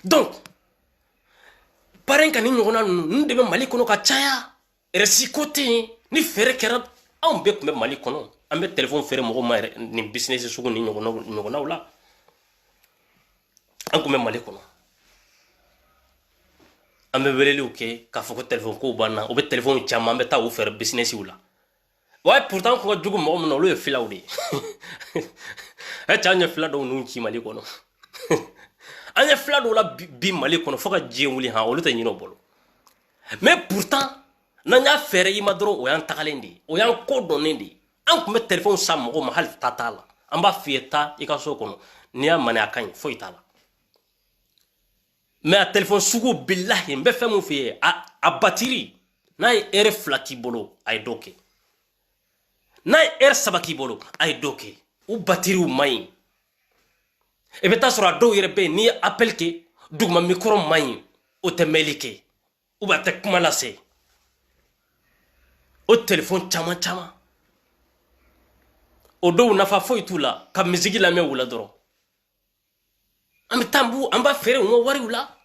Donc parenka ni nyogona nde be Mali kono ka chaya resi côté ni fere kera on be ko Mali kono ambe téléphone fere mo ma ni business sugu ni nyogona wala an ko Mali kono ambe weleli oké ka foko téléphone ko banna o be téléphone chama ambe ta o faire business wala ouais pourtant ko jugu mo no lo fila wudi e chanya fila do nu chi Mali kono anya fila do la bi Mali kono foka je wuli ha o lo tanyino bolo mais pourtant nanya fere yi madro o yan takalendi o yan ko donendi an ko me téléphone sam mo ma hal tatala amba fieta ikaso kono niya mane akany fo itala. Mais à téléphone sugu billahi mbe fe mon fiye a batterie na ere flaki bolo ay doke na ere sabaki bolo ay doke ou batterie ou mai e beta sura do yere be ni appel ke dugma micro mai o te melike ou ba te kuma lase o téléphone chama o do nafa fo itula ka musique la me wula doro am tambu amba fere mo wari wula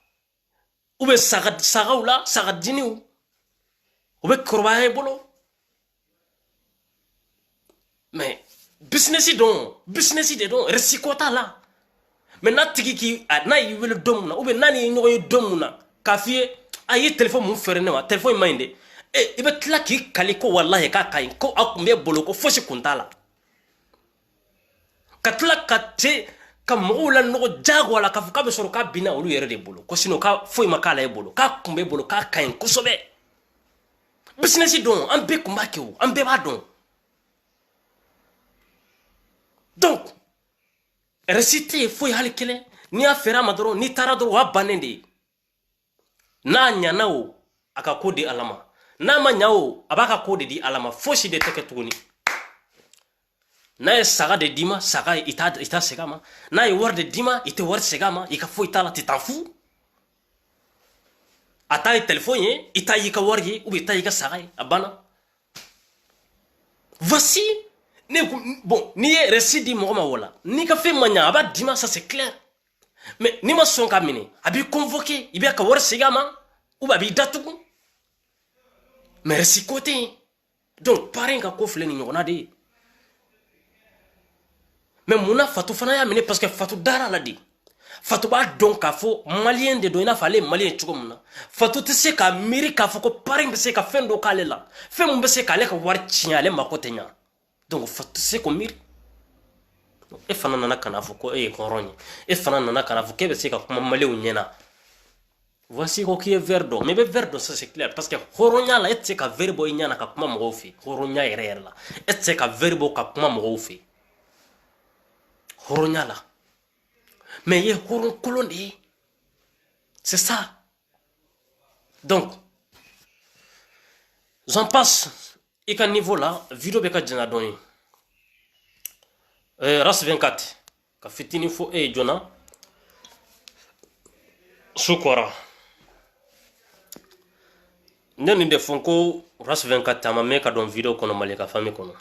ou be saga ou la saga dini ou be korba bolo mais business de don resikota la mais na tigi ki na yi wele domuna ou be nani nyogo yi domuna kafie ayi téléphone mun fere ne ma téléphone minde ibe tla ki kaliko wallahi ka kai ko akumbe bolo ko fosi kuntala katla katte ka mogo la nogo jago la ka fuka be soro ka bina olu yere de bolo ko sino ka foi makala e bolo ka kumbe bolo ka kai ko sobe business don ambe kumba ke o ambe ba don donc réciter foi halikele ni afera madoro ni taradoro wa banende na nyana o aka kodi alama na ma nyao abaka kodi di alama fosi de teke tuguni na saga de dima saga ita segama na war de dima ite war segama ika fo itala ti t'en fous ata téléphone ita yika wargi ou ita yika saga abana voici bon ni récit mo ma wala ni ka fait manya aba dima ça c'est clair mais ni ma son ka mine abi convoqué ibi ka war segama ou ba bi datugu mais récit côté donc parrain ka ko fleni ngona de mais muna fatu fana ya mine parce que fatu dara la di fatu ba donc ka fo malien de do ina fale malien chuko muna fatu te se ka miri ka fo ko parrain be se ka fendo kale la fe mun be se ka le ka war chiale makotenya donc fatu se ko miri e fana nana kana fo ko koronye e fana nana kana fo ke be se ka kuma malien nyena voici ko qui est verdo mais be verdo ça c'est clair parce que horonya la et se ka verbo nyana ka kuma mo fi horonya ere la et se ka verbo ka kuma mo fi horonya la mais ye horon kolonde c'est ça donc j'en passe et qu'à niveau là vidéo beka jana doni ras 24 ka fitini fo jona sukora nani de fonko ras 24 tama meka don vidéo kono malika fami kono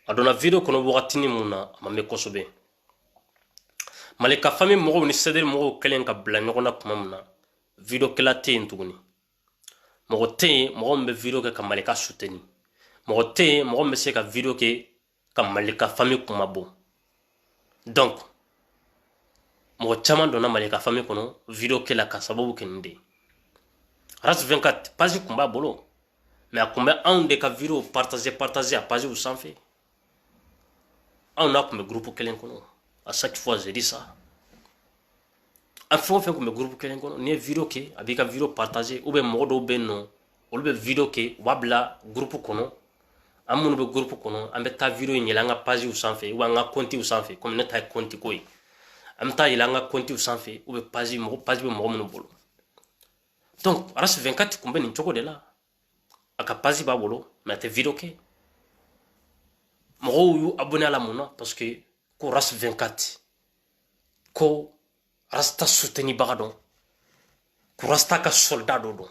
adona video kono wakatini muna mame kosobe malika fami mogo ni sedel mogo kelen ka bla nyogona kuma muna video kela te ntuguni mogo te mogo mbe video ke ka malika souteni mogo te mogo mbe se ka video ke ka malika fami kuma bo donc mogo chama dona malika fami kono video kela ka sababu kende ras 24 page kumba bolo mais akumba un de ka video partager à page ou sans fait on a comme groupe kelen kono à chaque fois je dis ça en fait comme groupe kelen kono ni vidéo ke abika vidéo partager ou be modo benno ou be vidéo ke wabla groupe kono amunu be groupe kono ambe ta vidéo nyelanga page ou sans fait ou nga compte ou sans fait comme ne ta compte koy amta yelanga compte ou sans fait ou be page be mo mun bolo donc ras 24 kumbe ni choko de la aka page ba bolo mais te vidéo ke mogo yu abonné à la mona parce que ko ras 24 ko rasta souteni bagadon ko rasta ka soldat do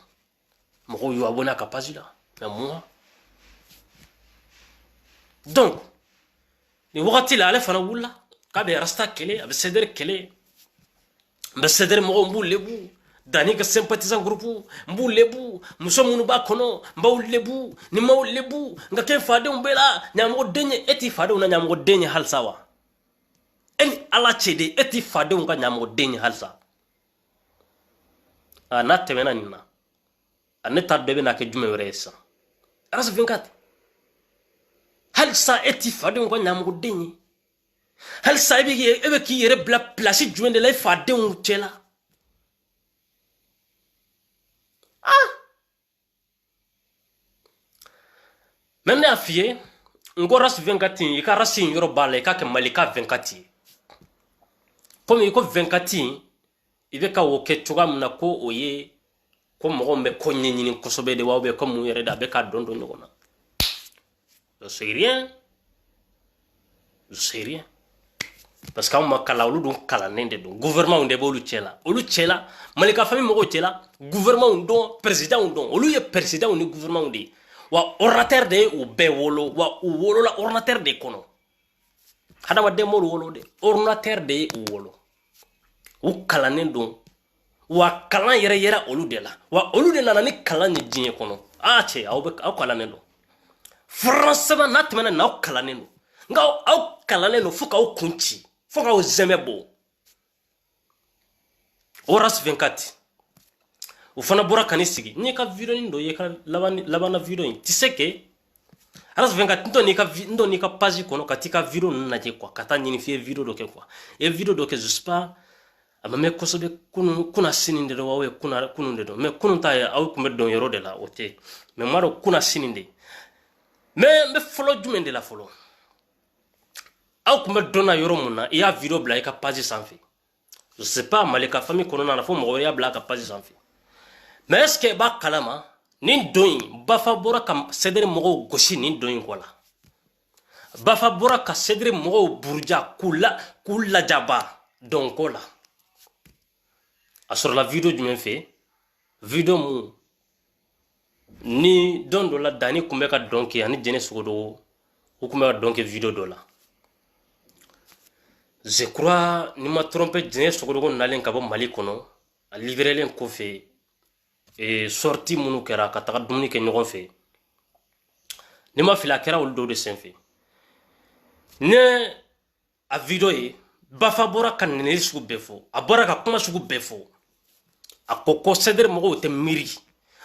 mogo yu abonné à page là mais moi donc ni wakati la ale fana wula ka be rasta kele abe ceder kele be ceder mogo mbu lebu dani ka sympathisant groupe mbu lebu muso munu ba kono mbaw lebu ni maw lebu nga ken fade umbela nyamo denye eti fade una nyamo denye halsawa en ala chede eti fade unga nyamo denye halsa ana temena nina aneta bebe na ke jume weresa ras 24 halsa eti fade unga nyamo denye halsa ebe ki yere bla place juende la fade unchela même ne afie ngo ras 24 ika rasi yoro bale ka ke malika 24 comme iko 24 ibe ka woke tuga mna ko oye ko mo me ko nyenyini ko sobe de wawbe ko mu yere da be ka dondo nyogona je sais rien parce que on kala olu don kala nende don gouvernement onde bolu chela olu chela malika fami mo ko chela gouvernement don président don olu ye président ni gouvernement onde wa ordinateur de ou be wolo wa wolo la ordinateur de kono hada wa demol wolo de ordinateur de wolo u kalanen don wa kalan yɛrɛ yɛrɛ olu de la wa olu de nana ni kalan ni diɲɛ kɔnɔ cɛ aw kalannen don faransɛbɛn n'a tɛmɛna n'aw kalannen don nka aw kalannen don fo k'aw kun ci fo k'aw zɛmɛ bɔ Horace 24 o fana bɔra ka ni sigi n'i ka video nin dɔ ye ka labanna video in tu sais que Horace 24 ntɔ n'i ka page kɔnɔ ka t'i ka video ninnu lajɛ quoi ka taa ɲini f'i ye video dɔ kɛ quoi i ye video dɔ kɛ je sais pas a ma mɛn kosɛbɛ kuna sini de don wa kunun de don mais kunun ta ye aw tun bɛ dɔn yɔrɔ de la o tɛ mais m'a dɔn kuna sini de mais n bɛ fɔlɔ jumɛn de la fɔlɔ aw tun bɛ dɔn na yɔrɔ mun na i y'a video bila i ka page sanfɛ je sais pas Malika famille kɔnɔna na fo mɔgɔ y'a bila a ka page sanfɛ mais est ce que i b'a kalama nin don in Bafa bɔra ka Cedere mɔgɔw gosi nin don in kɔ la Bafa bɔra ka Cedere mɔgɔw buruja k'u lajaba dɔnko la a sɔrɔla video jumɛn fɛ video mun ni don dɔ la Dani tun bɛ ka dɔn kɛ ani Jɛnɛ Sogodogo u tun bɛ ka dɔn kɛ video dɔ la je crois ni ma trompe Jɛnɛ Sogodogo nalen ka bɔ Mali kɔnɔ a livrelen kɔfɛ sorti minnu kɛra ka taga dumuni kɛ ɲɔgɔn fɛ ni ma fili a kɛra olu dɔw de senfɛ ne a video ye Bafa bɔra ka nɛnɛli sugu bɛɛ fɔ a bɔra ka kuma sugu bɛɛ fɔ a ko ko Cedere mɔgɔw tɛ miiri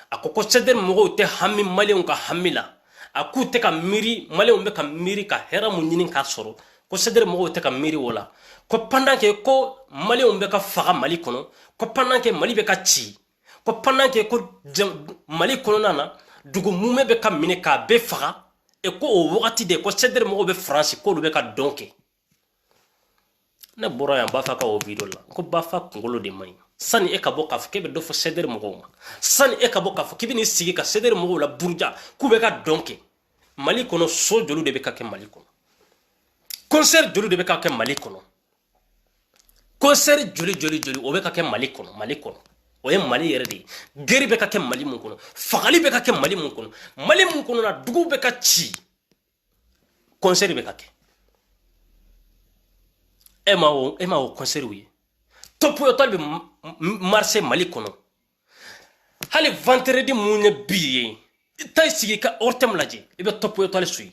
a ko ko Cedere mɔgɔw tɛ hami maliyɛnw ka hami la a k'u tɛ ka miiri maliyɛnw bɛ ka miiri ka hɛrɛ mun ɲini k'a sɔrɔ ko Cedere mɔgɔw tɛ ka miiri o la ko pendant que ko maliyɛnw bɛ ka faga Mali kɔnɔ ko pendant que Mali bɛ ka ci ko pendant que ko Mali kɔnɔna na dugu mumɛ bɛ ka minɛ k'a bɛɛ faga et ko o wagati de ko Cedere mɔgɔw bɛ France k'olu bɛ ka dɔn kɛ ne bɔra yan Bafa ka o video la ko Bafa kunkolo de man ɲi sani e ka bɔ k'a fɔ k'e bɛ dɔ fɔ Cedere mɔgɔw ma sani e ka bɔ k'a fɔ k'i bɛ n'i sigi ka Cedere mɔgɔw la buruja k'u bɛ ka dɔn kɛ Mali kɔnɔ so joli de bɛ ka kɛ Mali kɔnɔ concert joli de bɛ ka kɛ Mali kɔnɔ concert joli o bɛ ka kɛ Mali kɔnɔ o ye Mali yɛrɛ de ye guerre bɛ ka kɛ Mali mun kɔnɔ fagali bɛ ka kɛ Mali mun kɔnɔ na duguw bɛ ka ci concert bɛ ka kɛ e ma o concert ye top yotol bɛ marché Mali kɔnɔ hali vendredi mun ye bi ye i ta sigi ka ortem lajɛ i bɛ top yotol suyi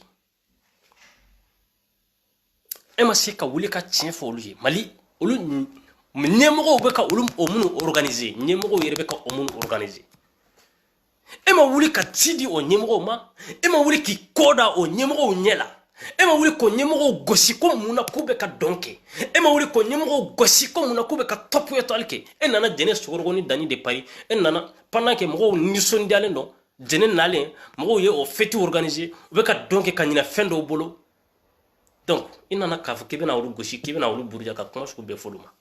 e ma se ka wuli ka tiɲɛ fɔ olu ye Mali olu ɲɛmɔgɔw bɛ ka olu o minnu organiser ɲɛmɔgɔw yɛrɛ bɛ ka o minnu organiser e ma wuli ka ci di o ɲɛmɔgɔw ma e ma wuli k'i kɔ da o ɲɛmɔgɔw ɲɛ la e ma wuli k'o ɲɛmɔgɔw gosi ko mun na k'u bɛ ka dɔn kɛ e ma wuli k'o ɲɛmɔgɔw gosi ko mun na k'u bɛ ka top étoile kɛ e nana Jɛnɛ Sogodogo ni Dani de Paris e nana pendant que mɔgɔw nisɔndiyalen don Jɛnɛ nalen mɔgɔw ye o fête organiser u bɛ ka dɔn kɛ ka ɲinɛ fɛn dɔw bolo donc i nana k'a fɔ k'i bɛna olu gosi k'i bɛna olu buruja ka kuma sugu bɛɛ fɔ olu ma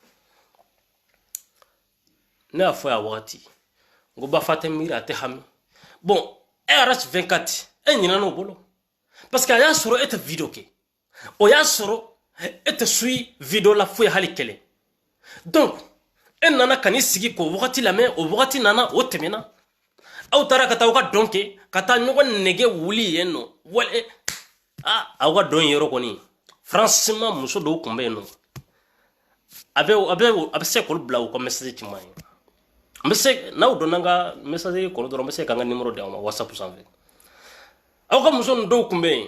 ne y'a fɔ yan wagati n ko Bafa tɛ miiri a tɛ hami bon Horace 24 e ɲinɛna o bolo parce que a y'a sɔrɔ e tɛ video kɛ o y'a sɔrɔ e tɛ suit video la foyi hali kɛlɛ donc e nana ka n'i sigi k'o wagati lamɛn o wagati nana o tɛmɛna aw taara ka taa aw ka dɔn kɛ ka taa ɲɔgɔn nɛgɛ wuli yen nɔ wala aw ka dɔn yɔrɔ kɔni franchement muso dɔw tun bɛ yen nɔ a bɛ se k'olu bila u ka message ci ma ye n bɛ se n'aw donna n ka message kɔnɔ dɔrɔn n bɛ se k'an ka numéro di aw ma WhatsApp sanfɛ aw ka muso ninnu dɔw tun bɛ yen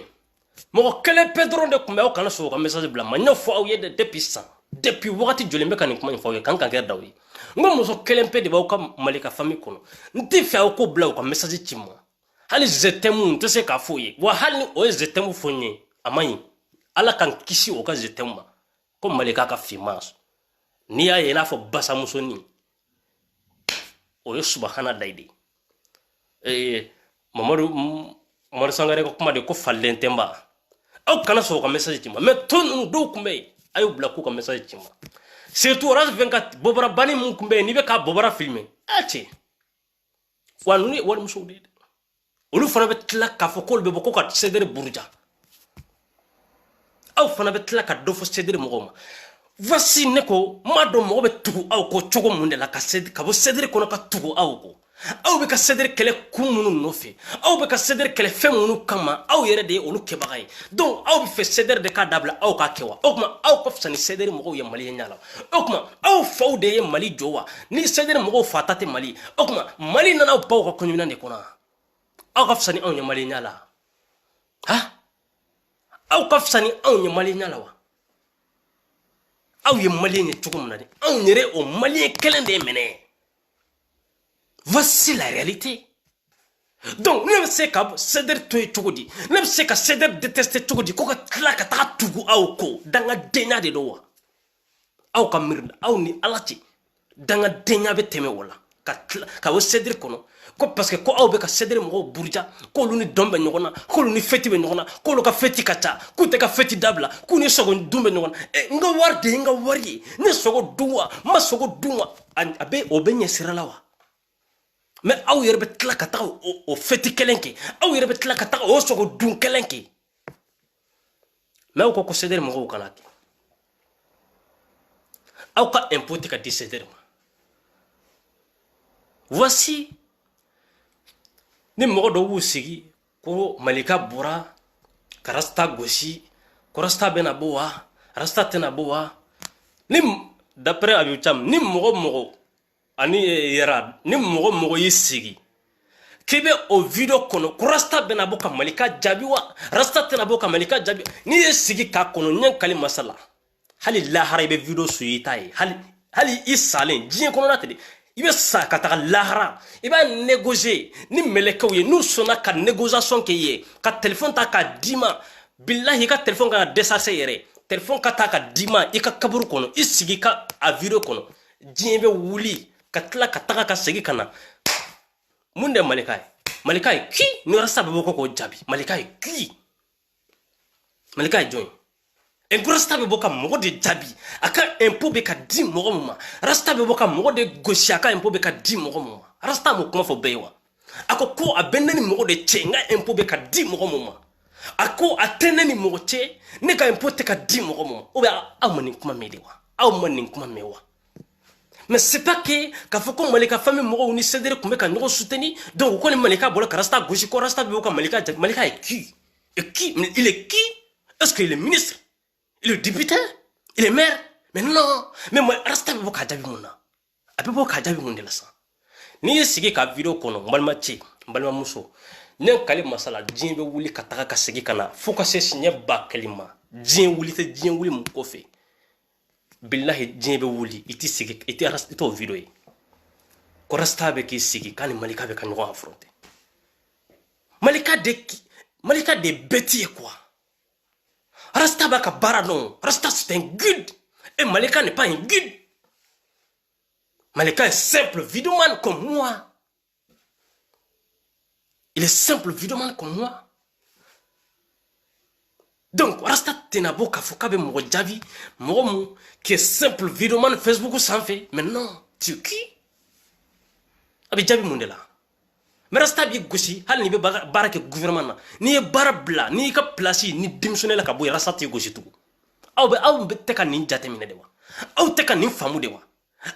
mɔgɔ kelen pe dɔrɔn de tun bɛ aw kana sɔn u ka message bila ma n y'o fɔ aw ye depuis san depuis wagati joli n bɛ ka nin kuma in fɔ aw ye kan kɛ da aw ye n ko muso kelen pe de b'aw ka Malika famille kɔnɔ n tɛ fɛ aw ko bila u ka message ci ma hali je t'aime n tɛ se k'a fɔ o ye wa hali ni o ye je t'aime fɔ n ye a man ɲi Ala k'an kisi o ka je t'aime ma ko Malika ka finman n'i y'a ye i n'a fɔ basamusonin o ye subahana da de Mamadu Sangare ko kuma de ko falen tɛ n ba aw kana sɔn u ka message ci ma mais tɔn ninnu dɔw tun bɛ yen a y'u bila k'u ka message ci ma surtout Horace 24 bɔbɔra banni mun tun bɛ yen n'i bɛ k'a bɔbɔra filmer cɛ wa ninnu ye walimusow de ye olu fana bɛ tila k'a fɔ k'olu bɛ bɔ ko ka Cedere buruja aw fana bɛ tila ka dɔ fɔ Cedere mɔgɔw ma voici ne ko n m'a dɔn mɔgɔ bɛ tugu aw kɔ cogo mun de la ka bɔ Cedere kɔnɔ ka tugu aw kɔ aw be ka cédère kɛlɛ kun minnu nɔfɛ aw be ka cédère kɛlɛ fɛn minnu kama aw yɛrɛ de ye olu kɛbaga ye donc aw be fɛ cédère de k'a dabila aw k'a kɛ wa o kuma aw ka fisa ni cédère mɔgɔw ye mali ye ɲa la o kuma aw faw de ye mali jɔ wa ni cédère mɔgɔw fa ta tɛ mali o kuma mali nana aw baw ka kɔɲɔminan de kɔnɔ aw ka fisa ni anw ye mali ɲa la ha aw ka fisa ni anw ye mali ɲa la wa aw ye malien ye cogo min na de anw yɛrɛ o malien kelen de ye minɛ voici la réalité donc ne bɛ se ka cédère to ye cogo di ne bɛ se ka cédère détester cogo di ko ka tila ka taga tugu aw ko dangadenya de don wa aw ka miiri aw ni ala cɛ dangadenya bɛ tɛmɛ o la ka bɔ cédère kɔnɔ ko parce que ko aw bɛ ka cédère mɔgɔw buruja k'olu ni dɔn bɛ ɲɔgɔn na k'olu ni fɛti bɛ ɲɔgɔn na k'olu ka fɛti ka ca k'u tɛ ka fɛti dabila k'u ni sogo dun bɛ ɲɔgɔn na n ka wari de ye n ka wari ye ne sogo dun wa n ma sogo dun wa a bɛ o bɛ ɲɛ sira la wa mais aw yɛrɛ bɛ tila ka taga o fɛti kelen kɛ aw yɛrɛ bɛ tila ka taga o sogo dun kelen kɛ mais aw ko cédère mɔgɔw kana kɛ aw ka impôt tɛ ka di cédère ma voici ni mɔgɔ dɔw b'u sigi ko malika bɔra ka rasta gosi ko rasta bɛna bɔ wa rasta tɛna bɔ wa ni d'après Abibu Cham ni mɔgɔ ani yɛrɛ ni mɔgɔ y'i sigi k'i bɛ o video kɔnɔ ko rasta bɛna bɔ ka malika jaabi wa rasta tɛna bɔ ka malika jaabi n'i ye sigi k'a kɔnɔ ɲɛ kali masala hali lahara i bɛ video suyi i t'a ye hali i salen diɲɛ kɔnɔna tɛ de i bɛ sa ka taga lahara i b'a négocier ni mɛlɛkɛw ye n'u sɔnna ka négociation kɛ i ye ka téléphone ta k'a d'i ma bilahi i ka téléphone ka décharger yɛrɛ téléphone ka ta ka d'i ma i ka kaburu kɔnɔ i sigi ka a video kɔnɔ diɲɛ bɛ wuli ka tila ka taga ka segin ka na mun de malika ye ki ni rasta bɛ bɔ ko k'o jaabi malika ye ki malika ye jɔn ye rasta bɛ bɔ ka mɔgɔ de jaabi a ka impôt bɛ ka di mɔgɔ min ma rasta bɛ bɔ ka mɔgɔ de gosi a ka impôt bɛ ka di mɔgɔ min ma rasta m'o kuma fɔ bɛɛ ye wa a ko a bɛ ne ni mɔgɔ de cɛ n ka impôt bɛ ka di mɔgɔ min ma a ko a tɛ ne ni mɔgɔ cɛ ne ka impôt tɛ ka di mɔgɔ min ma ou bien aw ma nin kuma mɛn de wa aw ma nin kuma mɛn wa mais c'est pas que k'a fɔ ko malika famille mɔgɔw ni cédère tun bɛ ka ɲɔgɔn soutenir donc ko ni malika bɔra ka rasta gosi ko rasta bɛ bɔ ka malika jaabi malika ye qui et qui il est qui est-ce qu'il est ministre il est député il est maire mais non mais rasta bɛ bɔ ka jaabi mun na a bɛ bɔ ka jaabi mun de la sa n'i ye sigi ka video kɔnɔ n balima cɛ n balimamuso ne kali masala diɲɛ bɛ wuli ka taga ka segin ka na fo ka se siɲɛ 1000 ma diɲɛ wuli tɛ diɲɛ wuli mun kɔfɛ billahi diɲɛ bɛ wuli i tɛ sigi i t'o video ye ko rasta bɛ k'i sigi k'a ni malika bɛ ka ɲɔgɔn affronter malika de bêti ye quoi rasta b'a ka baara dɔn rasta c'est un guide et malika n'est pas un guide malika est simple vidéoman comme moi il est simple vidéoman comme moi donc rasta tɛna bɔ k'a fɔ k'a bɛ mɔgɔ jaabi mɔgɔ mun qui est simple vidéoman Facebook sanfɛ mais non tu es qui a bɛ jaabi mun de la mais rasta b'i gosi hali n'i bɛ baara kɛ gouvernement na n'i ye baara bila n'i ka place ni démissionnaire ka bɔ yen rasta t'i gosi tugun aw bɛ tɛ ka nin jateminɛ de wa aw tɛ ka nin faamu de wa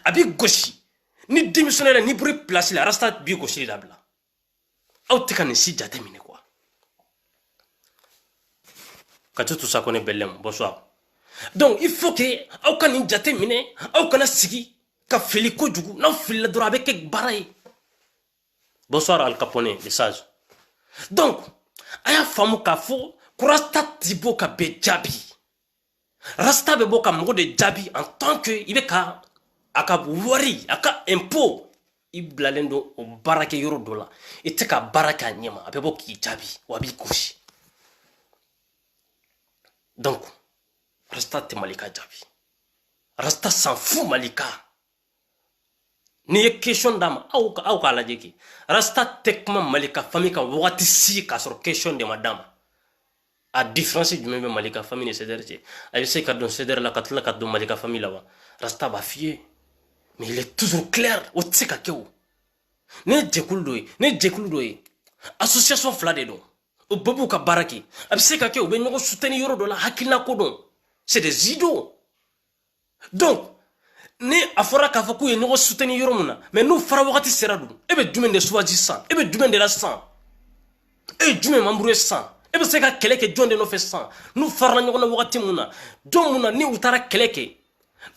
a b'i gosi ni démissionnaire n'i bɔra place la rasta b'i gosi de dabila aw tɛ ka nin si jateminɛ quoi. Katu tout ça connaît bellem bonsoir donc il faut que aw ka nin jateminɛ aw kana sigi ka fili kojugu n'aw filila dɔrɔn a bɛ kɛ baara ye bonsoir Al Capone le sage donc a y'a faamu k'a fɔ ko rasta ti bɔ ka bɛɛ jaabi rasta bɛ bɔ ka mɔgɔ de jaabi en tant que i bɛ ka a ka wari a ka impôt i bilalen don o baarakɛ yɔrɔ dɔ la i tɛ ka baara kɛ a ɲɛma a bɛ bɔ k'i jaabi wa a b'i gosi donc rasta tɛ malika jaabi rasta s'en fout malika n'i ye question d'a ma aw k'a lajɛ kɛ rasta tɛ kuma malika famille kan wagati si k'a sɔrɔ question de ma d'a ma a différence jumɛn bɛ malika famille ni cédère cɛ a bɛ se ka don cédère la ka tila ka don malika famille la wa rasta b'a f'i ye mais il est toujours clair o tɛ se ka kɛ o ne ye jɛkulu dɔ ye association fila de don o bɛɛ b'u ka baara kɛ a bɛ se ka kɛ u bɛ ɲɔgɔn soutenir yɔrɔ dɔ la hakilina ko dɔn c'est des idiots donc ni a fɔra k'a fɔ k'u ye ɲɔgɔn soutenir yɔrɔ min na mais n'u fara wagati sera dun e bɛ jumɛn de choisir sisan e bɛ jumɛn de la sisan e ye jumɛn membre ye sisan e bɛ se ka kɛlɛ kɛ jɔn de nɔfɛ sisan n'u farala ɲɔgɔn na wagati min na jɔn mun na ni u taara kɛlɛ kɛ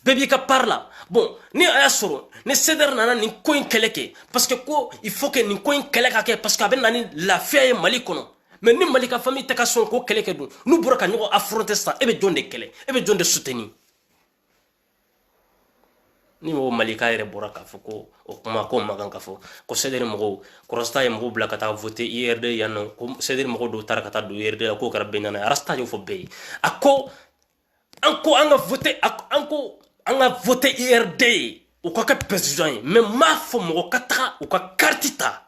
bɛɛ b'i ka part la bon ni a y'a sɔrɔ ni CDR nana nin ko in kɛlɛ kɛ parce que ko il faut que nin ko in kɛlɛ ka kɛ parce que a bɛ na ni lafiya ye Mali kɔnɔ mais ni Mali ka famille tɛ ka sɔn k'o kɛlɛ kɛ dun n'u bɔra ka ɲɔgɔn affronter sisan e bɛ jɔn de kɛlɛ e bɛ jɔn de soutenir ni mɔgɔw Malika yɛrɛ bɔra k'a fɔ ko o kuma ko ma kan ka fɔ ko CDR mɔgɔw Kɔrɔsita ye mɔgɔw bila ka taa voter IRD yan nɔ ko CDR mɔgɔw dɔw taara ka taa don IRD la k'o kɛra bɛnana ye Rasta y'o fɔ bɛɛ ye a ko an ka voter an ka voter IRD ye u ka kɛ président ye mais m'a fɔ mɔgɔ ka taga u ka carte ta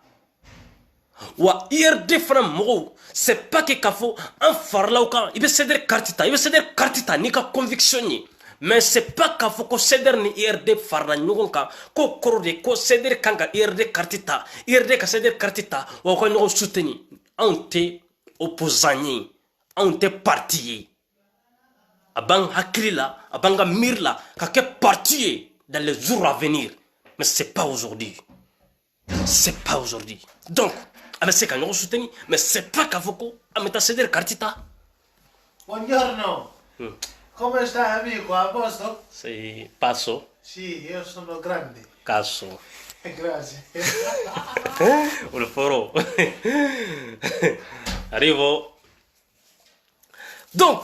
wa IRD fana mɔgɔw c'est pas que k'a fɔ an farala u kan i bɛ CDR carte ta i bɛ CDR carte ta n'i ka conviction ye mais c'est pas k'a fɔ ko CDR ni IRD farala ɲɔgɔn kan ko kɔrɔ de ko CDR kan ka IRD carte ta IRD ka CDR carte ta wa u ka ɲɔgɔn soutenir anw tɛ opposant ye anw tɛ parti ye a b'an hakili la a b'an ka miiri la ka kɛ parti ye dans les jours à venir mais c'est pas aujourd'hui donc a bɛ se ka ɲɔgɔn soutenir mais c'est pas k'a fɔ ko an bɛ taa CDR carte ta. Buongiorno. Come sta amico? A posto? Sì, passo. Sì, io sono grande. Casso. Grazie. Un foro. Arrivo. Donc,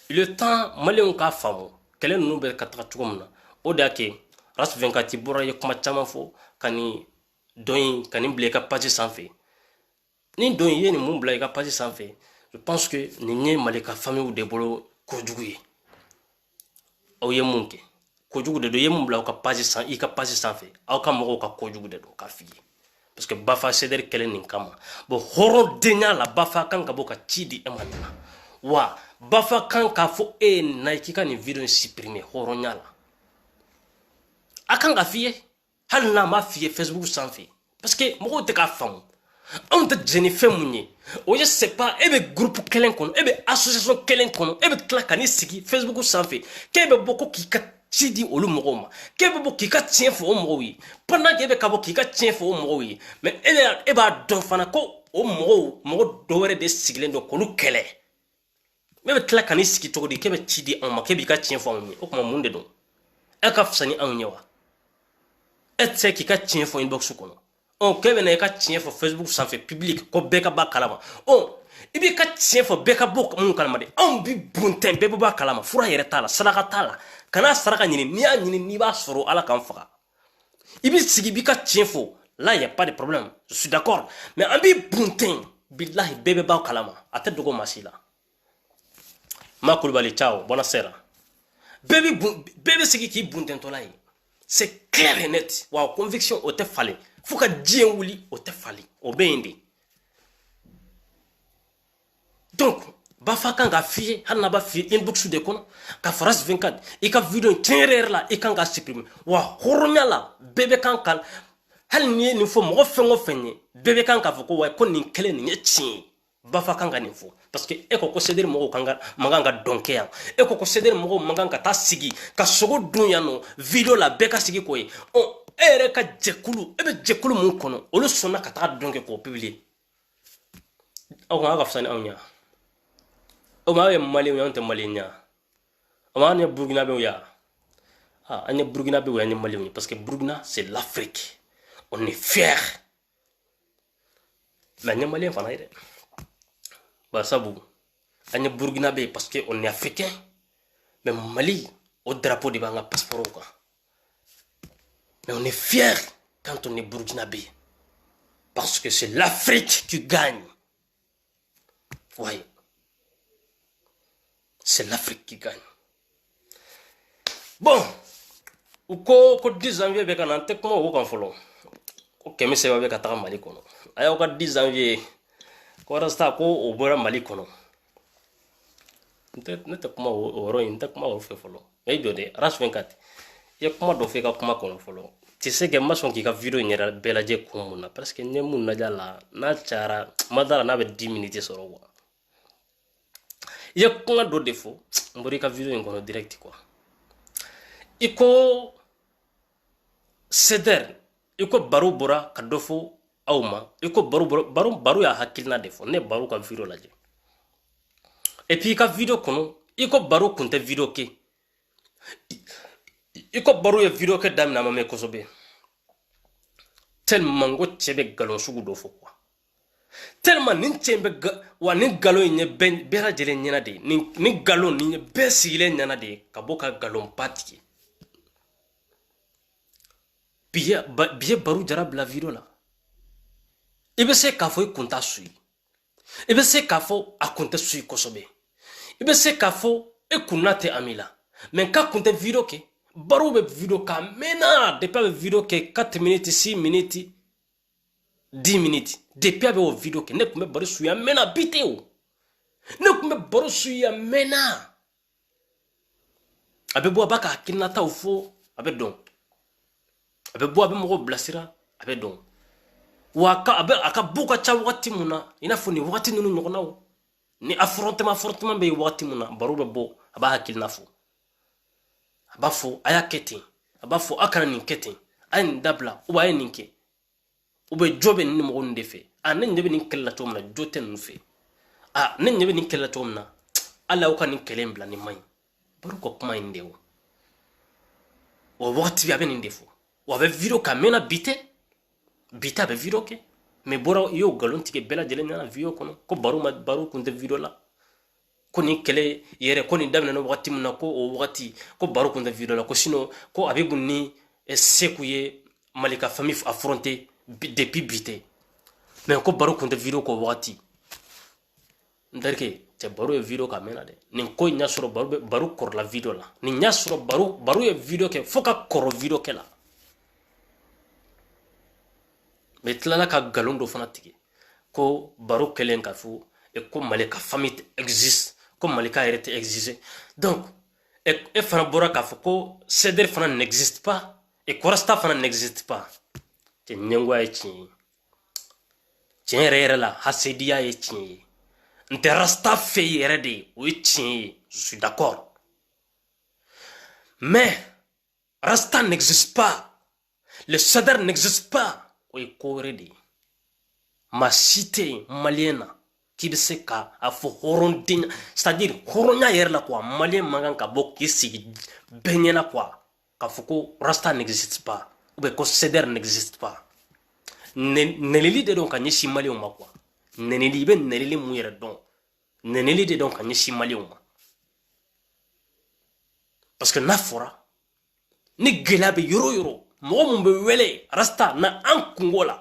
le temps malien ka famu. Kɛlɛ ninnu bɛ ka taga cogo min na o de y'a kɛ RAS 24 bɔra ye kuma caman fɔ ka nin dɔn in ka nin bila i ka page sanfɛ ni dɔn in ye nin mun bila i ka page sanfɛ je pense que nin ye Mali ka famille de bolo kojugu ye aw ye mun kɛ kojugu de don i ye mun bila aw ka page i ka page sanfɛ aw ka mɔgɔw ka kojugu de don k'a f'i ye parce que Bafa CDR kɛlɛ nin kama bon hɔrɔndenya la Bafa kan ka bɔ ka ci di e ma nin na wa Bafa kan k'a fɔ e ye nin na k'i ka nin video in supprimer hɔrɔnya la a kan ka f'i ye hali n'a ma f'i ye Facebook sanfɛ parce que mɔgɔw tɛ k'a faamu anw tɛ jɛn ni fɛn mun ye o ye c'est pas e bɛ groupe kelen kɔnɔ e bɛ association kelen kɔnɔ e bɛ tila ka n'i sigi Facebook sanfɛ k'e bɛ bɔ ko k'i ka ci di olu mɔgɔw ma k'e bɛ bɔ k'i ka tiɲɛ fɔ o mɔgɔw ye pendant que e bɛ ka bɔ k'i ka tiɲɛ fɔ o mɔgɔw ye mais e b'a dɔn fana ko o mɔgɔ dɔ wɛrɛ de sigilen don k'olu kɛlɛ e bɛ tila ka n'i sigi cogo di k'e bɛ ci di anw ma k'e b'i ka tiɲɛ fɔ anw ye o tuma mun de don e ka fisa ni anw ye wa e tɛ se k'i ka tiɲɛ fɔ inbox kɔnɔ k'e bɛ na i ka tiɲɛ fɔ Facebook sanfɛ public ko bɛɛ ka bɔ a kalama i b'i ka tiɲɛ fɔ bɛɛ ka bɔ mun kalama de anw bi buntɛn bɛɛ bɛ bɔ a kalama fura yɛrɛ t'a la saraka t'a la kana saraka ɲini n'i y'a ɲini n'i b'a sɔrɔ ala k'an faga i b'i sigi i b'i ka tiɲɛ fɔ là y a pas de problème je suis d'accord mais an b'i buntɛn billahi bɛɛ bɛ bɔ a kalama a tɛ dogo maa si la Ma Kulibali ciao buonasera bɛɛ bɛ sigi k'i buntɛntɔla ye c'est clair et net wa conviction o tɛ falen fo ka diɲɛ wuli o tɛ falen o bɛ yen de donc Bafa kan ka f'i ye hali n'a b'a f'i ye inbox de kɔnɔ ka fara RAS 24 i ka video tiɲɛ yɛrɛ la i kan ka supprimer wa hɔrɔnya la bɛɛ bɛ kan ka hali n'i ye nin fɔ mɔgɔ fɛn o fɛn ye bɛɛ bɛ kan k'a fɔ ko wa ko nin kɛlɛ nin ye tiɲɛ ye Bafa kan ka nin fɔ parce que e ko CDR mɔgɔw man kan ka dɔn kɛ yan e ko CDR mɔgɔw man kan ka taa sigi ka sogo dun yan nɔ video la bɛɛ ka sigi k'o ye e yɛrɛ ka jɛkulu e bɛ jɛkulu mun kɔnɔ olu sɔnna ka taa dɔn kɛ k'o publier aw kan ka fisa ni anw ye o ma aw ye maliyɛnw ye anw tɛ maliyɛn ye o ma anw ye burukinabew ye an ye burukinabew ye an ye maliyɛnw ye parce que Burkina c'est l'Afrique on est fiers mais an ye maliyɛn fana ye dɛ Basabu, on est burkinabé parce qu'on est africain, mais Mali, au drapeau de Banga passeport. Mais on est fiers quand on est burkinabé. Parce que c'est l'Afrique qui gagne. Oui. C'est l'Afrique qui gagne. Bon, ou ko 10 janvier avec un antek, moi, ou qu'on follow. Ok, mais c'est avec un Mali kono. Ayo ka 10 janvier. Rasta ko o bɔra Mali kɔnɔ ne tɛ kuma o yɔrɔ in n tɛ kuma o fɛ fɔlɔ mais i jɔ dɛ RAS 24 i ye kuma dɔ fɔ i ka kuma kɔnɔ fɔlɔ tu sais que n ma sɔn k'i ka video in yɛrɛ bɛɛ lajɛ kun mun na parce que n ye mun lajɛ a la n'a cayara n ma d'a la n'a bɛ 10 minutes sɔrɔ quoi i ye kuma dɔ de fɔ n bɔra i ka video in kɔnɔ direct quoi i ko Seder iko baro bora ka dɔ fɔ aw ma iko baro y'a hakilina de fɔ ne baro ka video lajɛ et puis ka video kɔnɔ iko baro kun tɛ video kɛ iko baro ye video kɛ daminɛ ma mɛ kosɛbɛ tellement ko cɛ bɛ galon sugu dɔ fɔ quoi tellement nin cɛ bɛ wa nin galon in ye bɛɛ lajɛlen ɲɛna de nin galon nin ye bɛɛ sigilen ɲɛna de ka bɔ ka galon ba tigɛ biye baro jara bila video la i bɛ se k'a fɔ i kun t'a su ye i bɛ se k'a fɔ a kun tɛ su ye kosɛbɛ i bɛ se k'a fɔ e kunna tɛ ami la mais k'a kun tɛ video kɛ baro bɛ video k'a mɛnna depuis a bɛ video kɛ 4 minutes 6 minutes 10 minutes depuis a bɛ o video kɛ ne kun bɛ baro suya mɛnna bi tɛ o ne kun bɛ baro suya mɛnna a bɛ bɔ a b'a ka hakilinataw fɔ a bɛ dɔn a bɛ bɔ a bɛ mɔgɔw bilasira a bɛ dɔn wa a ka bɔ ka ca wagati mun na i n'a fɔ nin wagati ninnu ɲɔgɔnnaw ni affrontement bɛ yen wagati mun na baro bɛ bɔ a b'a hakilina fɔ a b'a fɔ a y'a kɛ ten a b'a fɔ a kana nin kɛ ten a ye nin dabila ou bien a ye nin kɛ ou bien jɔ bɛ nin mɔgɔ ninnu de fɛ ne ɲɛ bɛ nin kɛlɛ la cogo min na jɔ tɛ ninnu fɛ ne ɲɛ bɛ nin kɛlɛ la cogo min na hali aw ka nin kɛlɛ in bila nin man ɲi baro ka kuma in de o wagati bɛ a bɛ nin de fɔ wa a bɛ video ka mɛnna bi tɛ a bɛ video kɛ mais bɔra i y'o galon tigɛ bɛɛ lajɛlen ɲɛna video kɔnɔ ko baro kun tɛ video la ko nin kɛlɛ yɛrɛ ko nin daminɛna wagati min na ko o wagati ko baro kun tɛ video la ko sinon ko a bɛ kun ni Seku ye Malika famille affronté depuis bi tɛ mais ko baro kun tɛ video ko wagati n terikɛ cɛ baro ye video ka mɛnna dɛ nin ko in y'a sɔrɔ baro kɔrɔla video la nin y'a sɔrɔ baro ye video kɛ fo ka kɔrɔ video kɛ la mais tilala ka galon dɔ fana tigɛ ko baro kɛlen ka fɔ ko Malika famille existe ko Malika yɛrɛ tɛ existe donc e fana bɔra k'a fɔ ko Seder fana n'existe pas et ko Rasta fana n'existe pas cɛ ɲɛngoya ye tiɲɛ ye tiɲɛ yɛrɛ yɛrɛ la hasediya ye tiɲɛ ye n tɛ Rasta fɛ yɛrɛ de o ye tiɲɛ ye je suis d'accord mais Rasta n'existe pas le Seder n'existe pas o ye ko wɛrɛ de ye maa si tɛ yen maliyɛn na k'i bɛ se k'a fɔ hɔrɔndenya c'est-à-dire hɔrɔnya yɛrɛ la quoi maliyɛn man kan ka bɔ k'i sigi bɛɛ ɲɛna quoi k'a fɔ ko Rasta n'existe pas ou bien ko Seder n'existe pas nɛnɛli de dɔn ka ɲɛsin maliyɛnw ma quoi nɛnɛli i bɛ nɛnɛli mun yɛrɛ dɔn nɛnɛli de dɔn ka ɲɛsin maliyɛnw ma parce que n'a fɔra ni gɛlɛya bɛ yɔrɔ o yɔrɔ mɔgɔ mun bɛ wele Rasta na an kungo la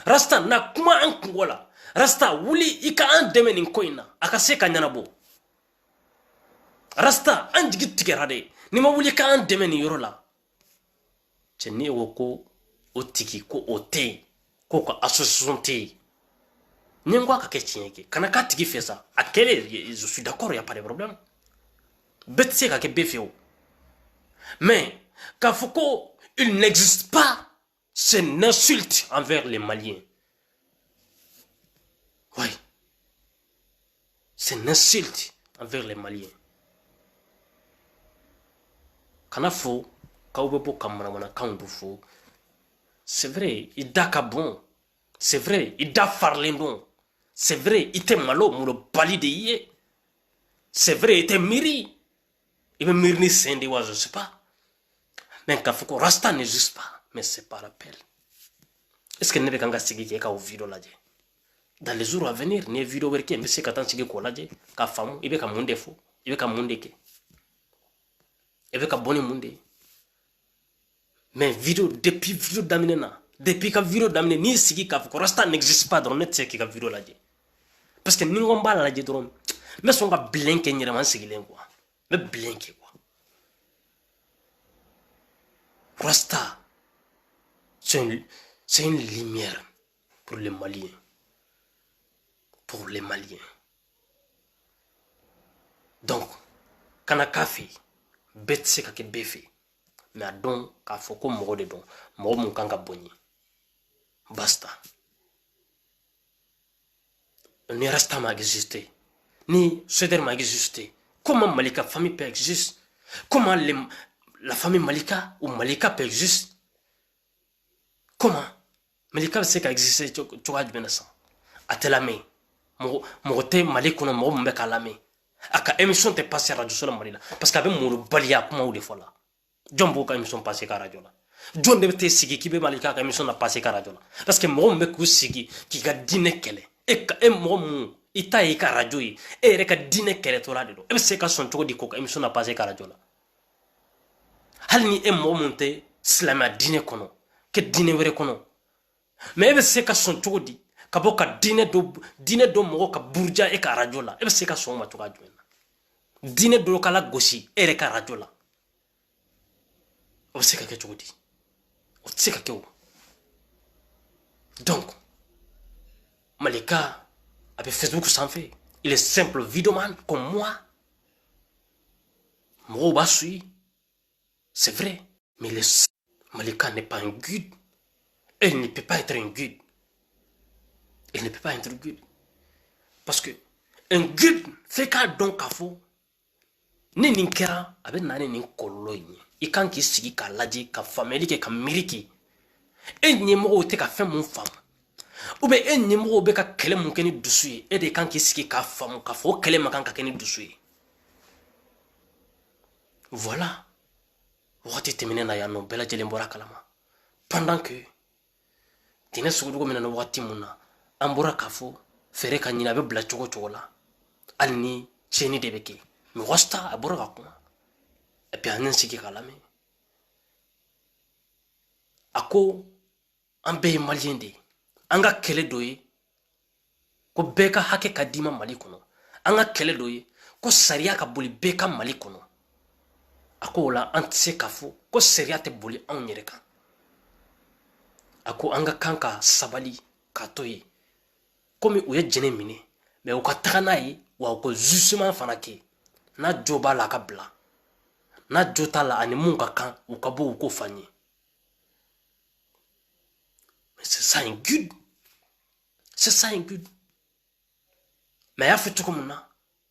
Rasta na kuma an kungo la Rasta wuli i ka an dɛmɛ nin ko in na a ka se ka ɲɛnabɔ Rasta an jigi tigɛra de ni ma wuli ka an dɛmɛ nin yɔrɔ la cɛ ni o ko o tigi ko o tɛ yen ko ka association tɛ yen ni n ko a ka kɛ tiɲɛ kɛ kana k'a tigi fɛ sa a kɛlen je suis d'accord y a pas de problème bɛɛ tɛ se ka kɛ bɛɛ fɛ o mais k'a fɔ ko il n'existe pas. C'est une insulte envers les Maliens. Oui. C'est une insulte envers les Maliens. Kana fo, kaubebo kamana kandu fo. C'est vrai, il da kabon. C'est vrai, il da farlendon. C'est vrai, il était malo, moulo bali de yé. C'est vrai, il était miri. Il me mirni sendi wa, je sais pas. Mais quand faut que Rasta n'existe pas. Mais c'est pas la peine. Est-ce que ne peut pas se dire qu'au vidéo là dans les jours à venir, ne vidéo verke mais c'est qu'attend se ko là ka famu ibe ka monde fo ibe ka monde ke ibe ka boni monde mais vidéo depuis vidéo d'amenena depuis ka vidéo d'amener ni sigi ka ko Rasta n'existe pas dans net c'est que ka vidéo là parce que ni ngomba là dron mais son ga blinke nyirama sigilen quoi mais blinke quoi Rasta c'est une lumière pour les Maliens. Pour les Maliens. Donc, quand on a café, bête c'est que béfé. Mais donc, quand faut qu'on me de don, moi mon kanga boni. Basta. Ni Rasta m'a existé, ni Seder m'a existé. Comment Malika famille peut exister? Comment la famille Malika ou Malika peut exister? comment Malika bɛ se ka exister cogoya jumɛn na san a tɛ lamɛn mɔgɔ tɛ Mali kɔnɔ mɔgɔ mun bɛ k'a lamɛn a ka émission tɛ passer radio so la Mali la parce que a bɛ molobaliya kumaw de fɔ la jɔn b'o ka émission passer ka radio la jɔn de bɛ t'e sigi k'i bɛ Malika ka émission na passer ka radio la parce que mɔgɔ mun bɛ k'u sigi k'i ka diinɛ kɛlɛ e mɔgɔ mun i ta ye i ka radio ye e yɛrɛ ka diinɛ kɛlɛtɔla de don e bɛ se ka sɔn cogo di k'o ka émission na passer ka radio la hali ni e mɔgɔ mun tɛ silamɛya diinɛ kɔnɔ kɛ diinɛ wɛrɛ kɔnɔ mais e bɛ se ka sɔn cogo di ka bɔ ka diinɛ dɔ mɔgɔ ka buruja e ka radio la e bɛ se ka sɔn o ma cogoya jumɛn na diinɛ dɔ kala gosi e yɛrɛ ka radio la o bɛ se ka kɛ cogo di o tɛ se ka kɛ o donc Malika a bɛ Facebook sanfɛ il est simple vidéoman comme moi mɔgɔw b'a suit c'est vrai mais Malika n'est pas un guide. Elle ne peut pas être un guide. Elle ne peut pas être un guide. Parce que un guide fait qu'à donc à faux. Ni ninkera avec nani ni koloi. I kan ki sigi ka laji ka family ke ka miriki. E nyemo te ka fem mon femme. Ou be e nyemo be ka kele mon keni dusuye. E de kan ki sigi ka femme ka fo kele makan ka keni dusuye. Voilà. Wati temine na ya no bela jele mbora kalama. Pendant que dine sugudugo mina no wati muna ambora kafo fere ka nyina be bla chogo chogo la alni cheni de beke mi wasta abora ka kuma e puis anen siki kalame ako ambe malien de anga kele doye ko beka hake kadima Mali kono anga kele doye ko sariya ka boli beka Mali kono ako la antse kafo ko sariya te boli an yere kan ako anga kanka sabali katoye komi uye jene mine me uka tagana yi wa uko justement fana ke na joba la ka bla na jota la ani munga kan uka bo uko fanye mais c'est ça un guide c'est ça un guide mais ya fitu comme na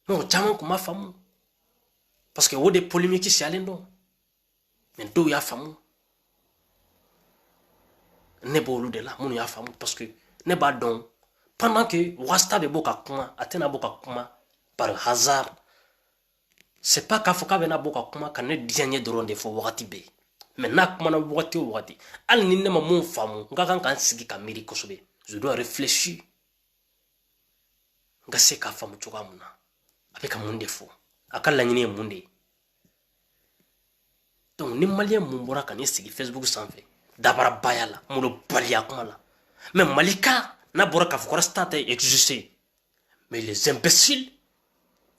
non jaman kuma famu parce que wo de polémique si alendo mais do ya famu ne bolu de la munu ya famu parce que ne ba don pendant que wasta be boka kuma atena boka kuma par hasard c'est pas ka foka bena boka kuma kan ne dianye doron de fo wakati be mais na kuma na wakati al ni ne ma mun famu nga kan sigi ka miri kosobe je dois réfléchir nga se ka famu choka muna avec mun de fo akalla nyine mun de donc ni malien mun bora kan sigi Facebook sanfé dabara bayala mulo balia kuma la mais Malika na bora ka fukora state exister mais les imbéciles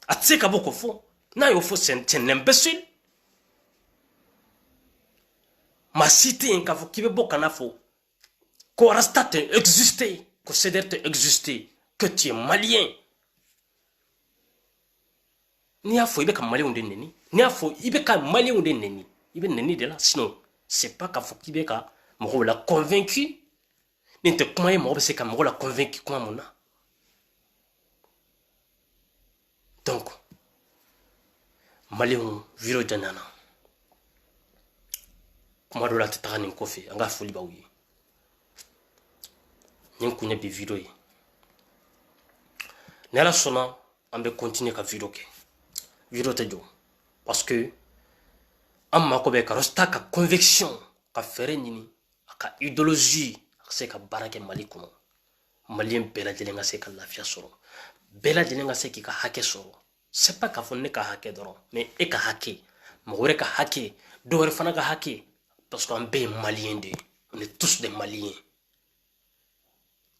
atse ka boko fo na yo fo c'est un imbécile ma cité en ka fo kibe boka na fo ko state exister ko cederte exister que tu es malien ni a fo ibe ka malien de neni ni a fo ibe ka malien de neni ibe neni de là sinon c'est pas ka fo kibe ka mo la convaincu ninte kuma ye mo se ka mo la convaincu kuma mona donc malien viro janana kuma do la tata ni kofi anga foli ba wi nyen kunya bi video yi nela sona ambe continuer ka video ke video te jo parce que amma ko be ka rosta ka conviction ka fere nini ka idéologie c'est ka barake Mali kono malien bela jele nga se ka lafia soro bela jele nga se ki ka hake soro c'est pas ka fonne ka hake doro mais e ka hake mo wore ka hake do wore fana ka hake parce qu'on be malien de on est tous des maliens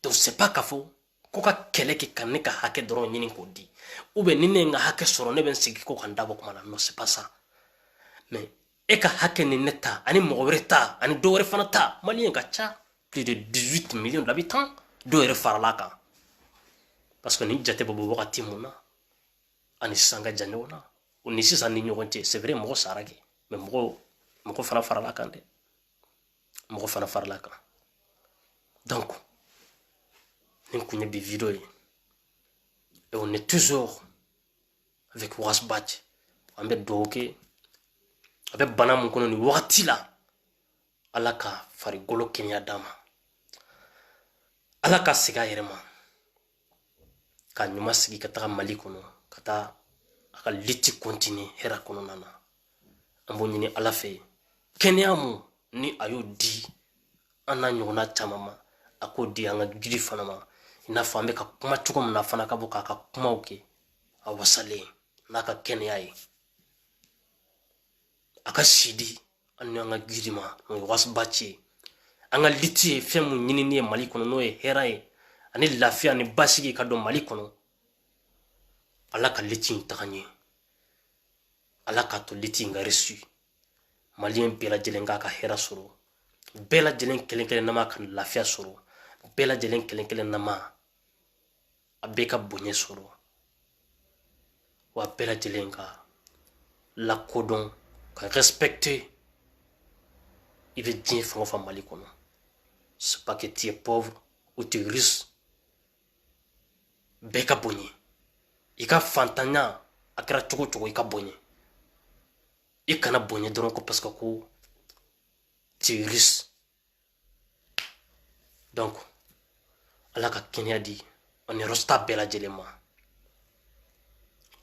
donc c'est pas ka fo ko ka kele ki kan ne ka hake doro nyini ko di ou be nine nga hake soro ne ben sigi ko kan dabo kuma non c'est pas ça mais e ka hake ni neta ani mo wore ta ani do wore fana ta malien ka cha plus de 18 millions d'habitants do wore farlaka parce que ni jate bobo wakati mona ani sanga janona oni sisa ni nyogonte c'est vrai mo sarage mais mo fana farlaka nde mo fana farlaka donc ni kunya bi vidéo et on est toujours avec Wasbatch ambe doke abe bana mun kono ni wakati la alaka fari golo Kenya dama ala ka segi a yɛrɛ ma ka ɲuman sigi ka taga Mali kɔnɔ ka taa a ka liti continue hɛrɛ kɔnɔna na. An b'o ɲini ala fɛ kɛnɛya mun ni a y'o di an n'a ɲɔgɔnna caman ma a k'o di an ka giri fana ma i n'a fɔ an bɛ ka kuma cogo min na fana ka bɔ k'a ka kumaw kɛ a wasalen n'a ka kɛnɛya ye a ka sidi an ni an ka giri ma n'o ye wasiba ci ye an ka liti ye fɛn mun ɲinini ye Mali kɔnɔ n'o ye hɛrɛ ye ani lafiya ni basigi ka don Mali kɔnɔ ala ka liti in taga ɲɛ ala k'a to liti in ka reçu maliyɛn bɛɛ lajɛlen k'a ka hɛrɛ sɔrɔ bɛɛ lajɛlen kelen kelen nama ka lafiya sɔrɔ bɛɛ lajɛlen kelen kelen nama a bɛɛ ka bonya sɔrɔ wa bɛɛ lajɛlen ka lakodɔn ka respecter i bɛ diɲɛ fɛn o fɛn Mali kɔnɔ c'est pas que tu es pauvre ou tu es riche bɛɛ ka bonya i ka fantanya a kɛra cogo cogo i ka bonya i kana bonya dɔrɔn ko parce que ko tu es riche donc ala ka kɛnɛya di an ni rosta bɛɛ lajɛlen ma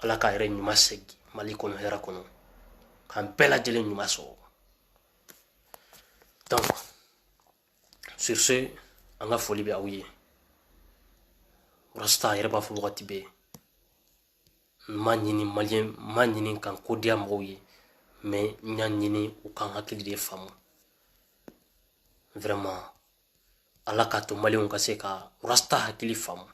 ala ka yɛrɛ ɲuman segi Mali kɔnɔ hɛrɛ kɔnɔ k'an bɛɛ lajɛlen ɲuman sɔrɔ donc sur ce an ka foli bɛ aw ye rosta yɛrɛ b'a fɔ wagati bɛɛ m'a ɲini maliyɛn m'a ɲini kan ko diya mɔgɔw ye mais n y'a ɲini u kan hakili de faamu vraiment ala k'a to maliyɛnw ka se ka rasta hakili faamu